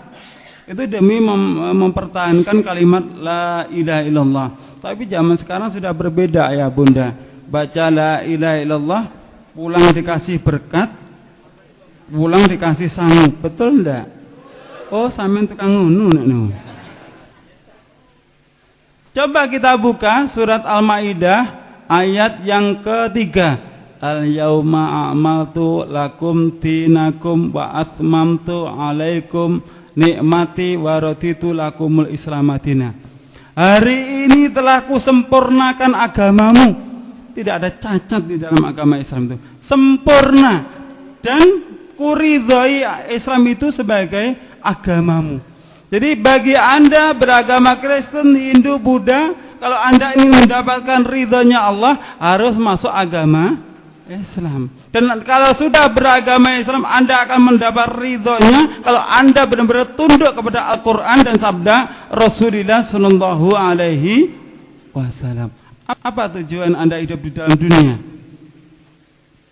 Itu demi mempertahankan kalimat la ilaha illallah. Tapi zaman sekarang sudah berbeda ya Bunda. Baca la ilaha illallah, pulang dikasih berkat, pulang dikasih sangu. Betul enggak? Oh, sampean tukang ngono nek. Coba kita buka surat Al-Maidah ayat yang ketiga. Al-yauma a'maltu lakum dinakum wa atmamtu alaikum nikmati wa raditu lakumul islamadina. Hari ini telah kusempurnakan agamamu. Tidak ada cacat di dalam agama Islam itu. Sempurna. Dan kuridhoi Islam itu sebagai agamamu. Jadi bagi Anda beragama Kristen, Hindu, Buddha, kalau Anda ingin mendapatkan ridhonya Allah, harus masuk agama Islam. Dan kalau sudah beragama Islam, Anda akan mendapat ridhonya kalau Anda benar-benar tunduk kepada Al-Quran dan sabda Rasulullah Sallallahu Alaihi Wasallam. Apa tujuan Anda hidup di dalam dunia?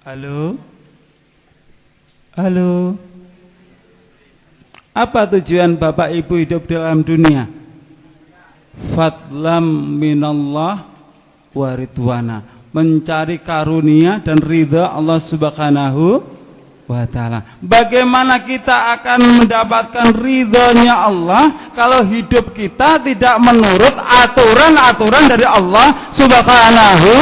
Halo? Halo? Apa tujuan Bapak Ibu hidup dalam dunia? Fadlam minallah wa ridwana, mencari karunia dan ridha Allah Subhanahu wa ta'ala. Bagaimana kita akan mendapatkan ridhonya Allah kalau hidup kita tidak menurut aturan-aturan dari Allah Subhanahu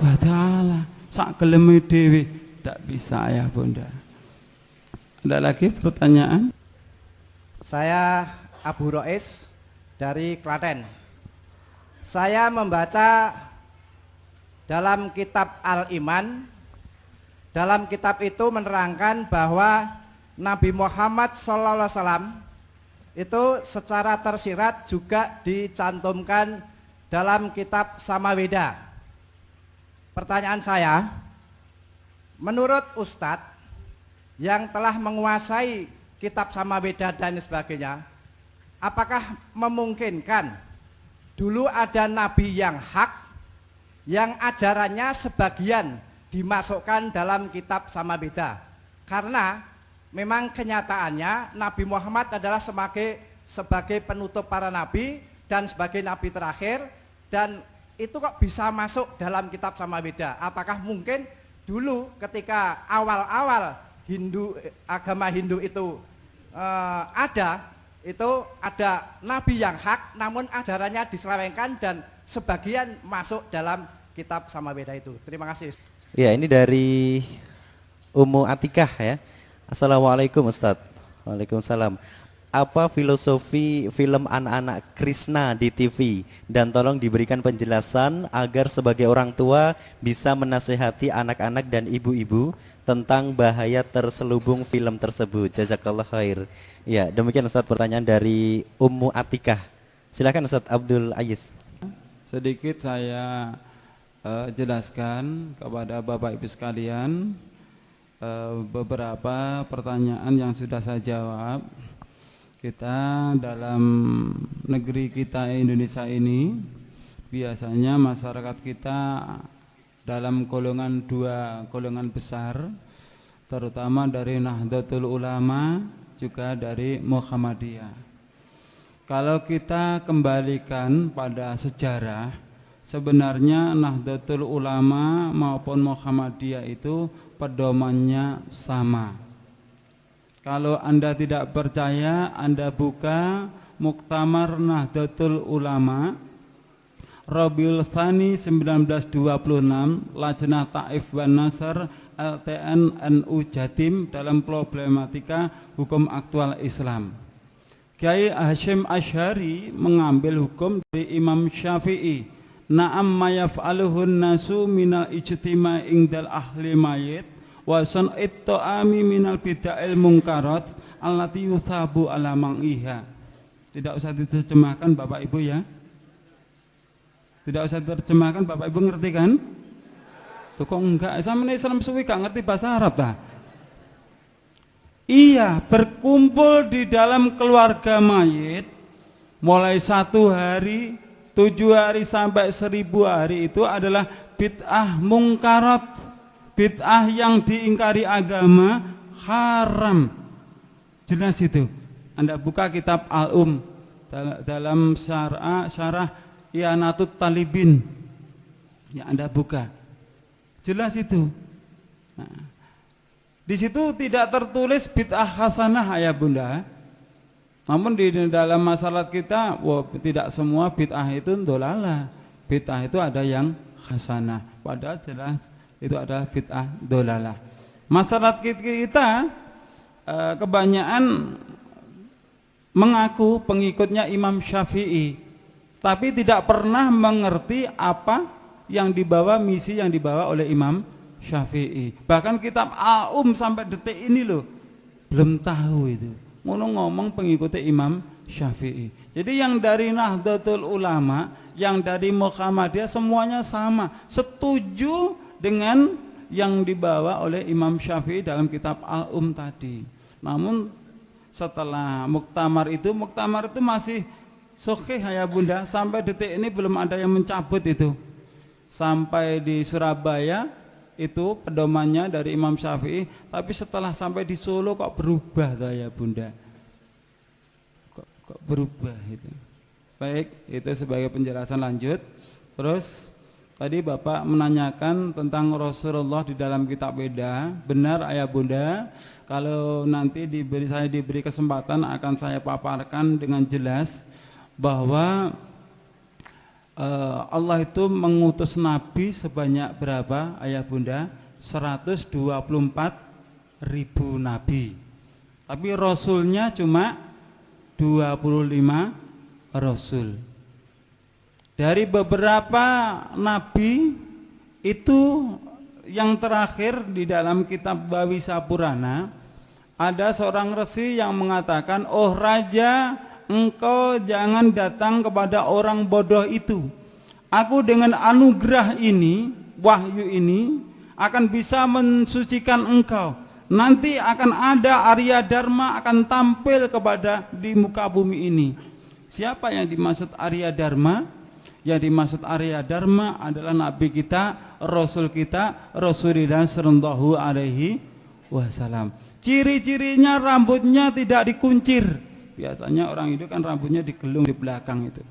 wa ta'ala? Sak geleme dhewe tidak bisa ya Bunda. Ada lagi pertanyaan? Saya Abu Rois dari Klaten. Saya membaca dalam kitab Al-Iman. Dalam kitab itu menerangkan bahwa Nabi Muhammad SAW itu secara tersirat juga dicantumkan dalam kitab Samaweda. Pertanyaan saya, menurut Ustadz yang telah menguasai kitab Samaweda dan sebagainya, apakah memungkinkan dulu ada nabi yang hak yang ajarannya sebagian dimasukkan dalam kitab Samaweda? Karena memang kenyataannya Nabi Muhammad adalah sebagai penutup para nabi dan sebagai nabi terakhir, dan itu kok bisa masuk dalam kitab Samaweda? Apakah mungkin dulu ketika awal-awal agama Hindu itu ada nabi yang hak, namun ajarannya diselewengkan dan sebagian masuk dalam kitab Samaweda itu. Terima kasih. Ya, ini dari Ummu Atikah ya. Assalamualaikum Ustadz. Waalaikumsalam. Apa filosofi film anak-anak Krishna di TV, dan tolong diberikan penjelasan agar sebagai orang tua bisa menasehati anak-anak dan ibu-ibu tentang bahaya terselubung film tersebut. Jazakallah khair. Ya, demikian Ustadz pertanyaan dari Ummu Atikah. Silakan Ustadz Abdul Aziz. Sedikit saya jelaskan kepada Bapak Ibu sekalian beberapa pertanyaan yang sudah saya jawab. Kita dalam negeri kita Indonesia ini biasanya masyarakat kita dalam dua golongan besar, terutama dari Nahdlatul Ulama juga dari Muhammadiyah. Kalau kita kembalikan pada sejarah, sebenarnya Nahdlatul Ulama maupun Muhammadiyah itu pedomannya sama. Kalau Anda tidak percaya, Anda buka Muktamar Nahdlatul Ulama Rabiul Tsani 1926, Lajnah Taif wan Nasr LTN NU Jatim dalam problematika hukum aktual Islam. Kiai Hasyim Asy'ari mengambil hukum dari Imam Syafi'i. Na'am ma yaf'aluhun nasu minal ijtima' indal ahli mayit wa sun'it ta'ami minal bid'il munkarat allati yuthabu ala mang'iha. Tidak usah diterjemahkan Bapak Ibu ya. Tidak usah diterjemahkan Bapak Ibu, ngerti kan? Tuh kok enggak? Sama Islam suwi gak ngerti bahasa Arab ta? Iya, berkumpul di dalam keluarga mayit mulai 1 hari, 7 hari sampai 1000 hari itu adalah bid'ah mungkarat. Bid'ah yang diingkari agama haram. Jelas itu. Anda buka kitab Al-Um dalam syarah I'anatut Talibin. Ya, Anda buka. Jelas itu. Nah, di situ tidak tertulis bid'ah hasanah ya Bunda. Namun di dalam masyarakat kita, tidak semua bid'ah itu dolalah. Bid'ah itu ada yang hasanah. Padahal jelas itu adalah bid'ah dolalah. Masyarakat kita kebanyakan mengaku pengikutnya Imam Syafi'i, tapi tidak pernah mengerti apa yang dibawa, misi yang dibawa oleh Imam Syafi'i. Bahkan kitab Al-Um sampai detik ini loh belum tahu itu. Ngomong pengikutnya Imam Syafi'i. Jadi yang dari Nahdlatul Ulama, yang dari Muhammadiyah semuanya sama, setuju dengan yang dibawa oleh Imam Syafi'i dalam kitab Al-Um tadi. Namun setelah muktamar itu masih sahih ya Bunda, sampai detik ini belum ada yang mencabut itu. Sampai di Surabaya itu pedomannya dari Imam Syafi'i, tapi setelah sampai di Solo kok berubah ya Bunda. Kok berubah itu. Baik, itu sebagai penjelasan lanjut. Terus tadi Bapak menanyakan tentang Rasulullah di dalam kitab Weda. Benar ayah Bunda, kalau nanti saya diberi kesempatan akan saya paparkan dengan jelas bahwa Allah itu mengutus Nabi sebanyak berapa ayah Bunda? 124.000 Nabi. Tapi Rasulnya cuma 25 Rasul. Dari beberapa Nabi itu yang terakhir di dalam kitab Bawisa Purana, ada seorang resi yang mengatakan, "Oh Raja, engkau jangan datang kepada orang bodoh itu. Aku dengan anugerah ini, wahyu ini, akan bisa mensucikan engkau. Nanti akan ada Arya Dharma akan tampil di muka bumi ini." Siapa yang dimaksud Arya Dharma? Yang dimaksud Arya Dharma adalah Nabi kita, Rasul kita, Rasulullah sallallahu alaihi wasallam. Ciri-cirinya rambutnya tidak dikuncir. Biasanya orang itu kan rambutnya digelung di belakang itu.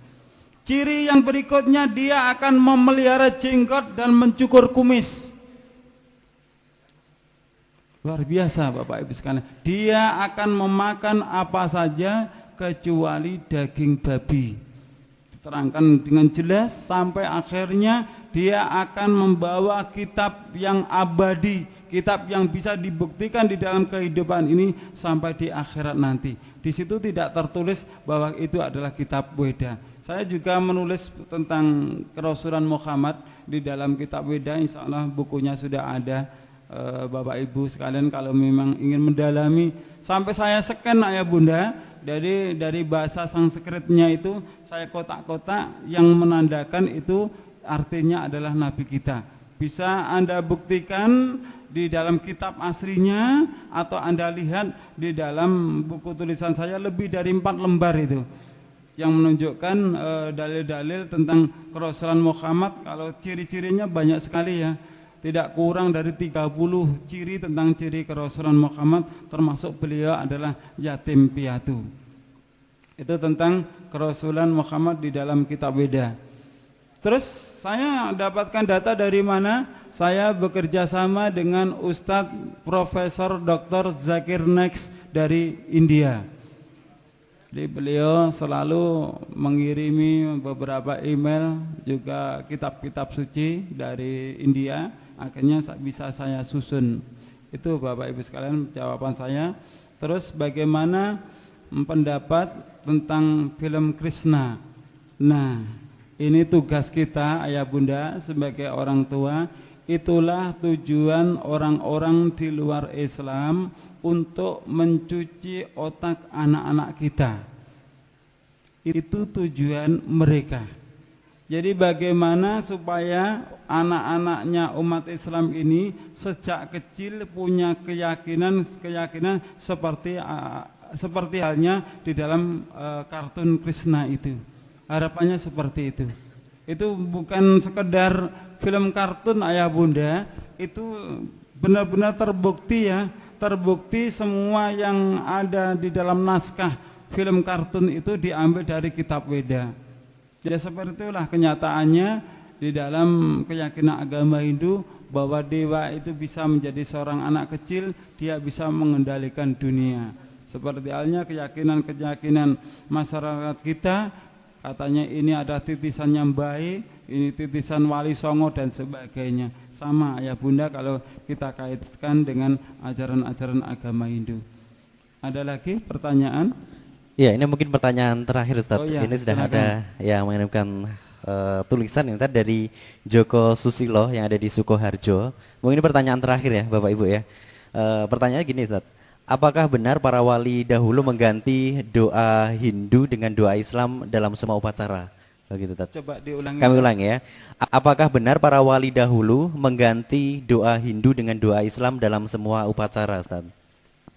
Ciri yang berikutnya, dia akan memelihara jenggot dan mencukur kumis. Luar biasa Bapak Ibu sekalian. Dia akan memakan apa saja kecuali daging babi. Diterangkan dengan jelas sampai akhirnya dia akan membawa kitab yang abadi, kitab yang bisa dibuktikan di dalam kehidupan ini sampai di akhirat nanti. Di situ tidak tertulis bahwa itu adalah kitab Weda. Saya juga menulis tentang kerasulan Muhammad di dalam kitab Weda. Insya Allah bukunya sudah ada. Bapak Ibu sekalian kalau memang ingin mendalami, sampai saya scan ayah bunda, dari bahasa Sanskritnya itu saya kotak-kotak yang menandakan itu artinya adalah Nabi kita. Bisa Anda buktikan di dalam kitab aslinya atau Anda lihat di dalam buku tulisan saya lebih dari 4 lembar itu yang menunjukkan dalil-dalil tentang kerasulan Muhammad. Kalau ciri-cirinya banyak sekali ya, tidak kurang dari 30 ciri tentang ciri kerasulan Muhammad, termasuk beliau adalah yatim piatu. Itu tentang kerasulan Muhammad di dalam kitab Weda. Terus saya dapatkan data dari mana? Saya bekerja sama dengan Ustadz Profesor Dr. Zakir Naik dari India. Jadi beliau selalu mengirimi beberapa email juga kitab-kitab suci dari India. Akhirnya bisa saya susun. Itu Bapak Ibu sekalian jawaban saya. Terus bagaimana pendapat tentang film Krishna? Nah, ini tugas kita ayah bunda sebagai orang tua. Itulah tujuan orang-orang di luar Islam untuk mencuci otak anak-anak kita. Itu tujuan mereka. Jadi bagaimana supaya anak-anaknya umat Islam ini sejak kecil punya keyakinan seperti halnya di dalam kartun Krishna itu. Harapannya seperti itu. Itu bukan sekedar film kartun ayah bunda, itu benar-benar terbukti ya, terbukti semua yang ada di dalam naskah film kartun itu diambil dari kitab Weda. Jadi seperti itulah kenyataannya di dalam keyakinan agama Hindu, bahwa dewa itu bisa menjadi seorang anak kecil, dia bisa mengendalikan dunia. Seperti halnya keyakinan-keyakinan masyarakat kita, katanya ini ada titisan yang baik, ini titisan wali songo dan sebagainya. Sama ayah bunda kalau kita kaitkan dengan ajaran-ajaran agama Hindu. Ada lagi pertanyaan? Ya, ini mungkin pertanyaan terakhir Ustaz. Oh, ya, ini sudah silakan. ada yang mengirimkan tulisan ini tadi dari Joko Susilo yang ada di Sukoharjo. Mungkin ini pertanyaan terakhir ya Bapak Ibu ya. Pertanyaannya gini Ustaz. Apakah benar para wali dahulu mengganti doa Hindu dengan doa Islam dalam semua upacara? Begitu Ustaz. Coba diulangi. Kami ulangi ya. Apakah benar para wali dahulu mengganti doa Hindu dengan doa Islam dalam semua upacara Ustaz?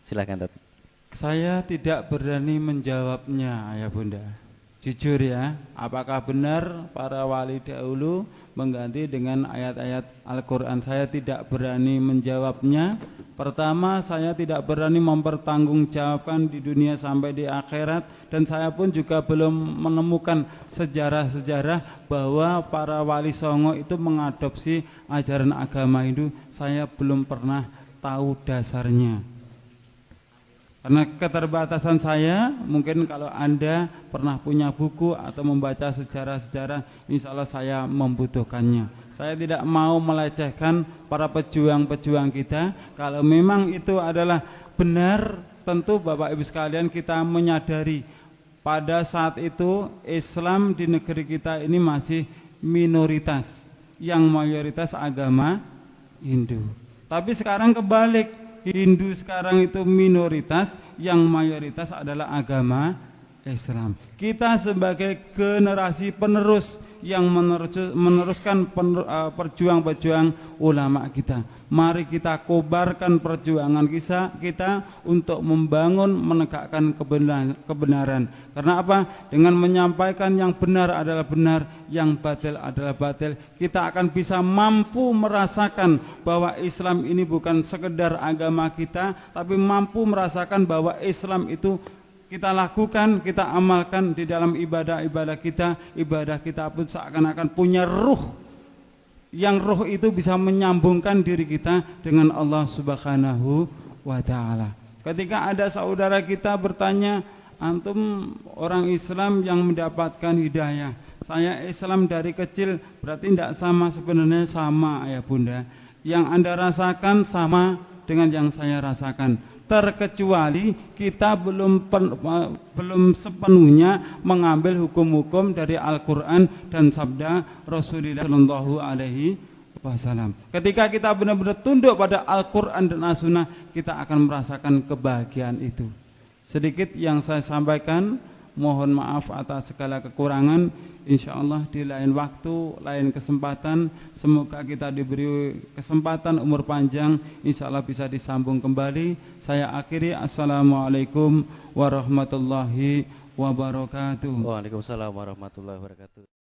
Silakan Ustaz. Saya tidak berani menjawabnya ayah bunda. Jujur ya, apakah benar para wali dahulu mengganti dengan ayat-ayat Al-Quran? Saya tidak berani menjawabnya. Pertama, saya tidak berani mempertanggungjawabkan di dunia sampai di akhirat. Dan saya pun juga belum menemukan sejarah-sejarah bahwa para wali songo itu mengadopsi ajaran agama Hindu. Saya belum pernah tahu dasarnya. Karena keterbatasan saya, mungkin kalau Anda pernah punya buku atau membaca sejarah-sejarah, insya Allah saya membutuhkannya. Saya tidak mau melecehkan para pejuang-pejuang kita. Kalau memang itu adalah benar, tentu Bapak Ibu sekalian kita menyadari pada saat itu Islam di negeri kita ini masih minoritas, yang mayoritas agama Hindu. Tapi sekarang kebalik. Hindu sekarang itu minoritas, yang mayoritas adalah agama Islam. Kita sebagai generasi penerus yang meneruskan perjuang-perjuang ulama kita, mari kita kobarkan perjuangan kita untuk membangun, menegakkan kebenaran. Karena apa? Dengan menyampaikan yang benar adalah benar, yang batil adalah batil, kita akan bisa mampu merasakan bahwa Islam ini bukan sekedar agama kita, tapi mampu merasakan bahwa Islam itu kita lakukan, kita amalkan di dalam ibadah-ibadah kita. Ibadah kita pun seakan-akan punya ruh yang roh itu bisa menyambungkan diri kita dengan Allah Subhanahu wa taala. Ketika ada saudara kita bertanya, antum orang Islam yang mendapatkan hidayah, saya Islam dari kecil, berarti tidak sama? Sebenarnya sama ayah bunda. Yang Anda rasakan sama dengan yang saya rasakan, terkecuali kita belum sepenuhnya mengambil hukum-hukum dari Al-Quran dan sabda Rasulullah Shallallahu Alaihi Wasallam. Ketika kita benar-benar tunduk pada Al-Quran dan As-Sunnah, kita akan merasakan kebahagiaan itu. Sedikit yang saya sampaikan, mohon maaf atas segala kekurangan. Insya Allah di lain waktu, lain kesempatan, semoga kita diberi kesempatan umur panjang, insya Allah bisa disambung kembali. Saya akhiri, assalamualaikum warahmatullahi wabarakatuh. Waalaikumsalam warahmatullahi wabarakatuh.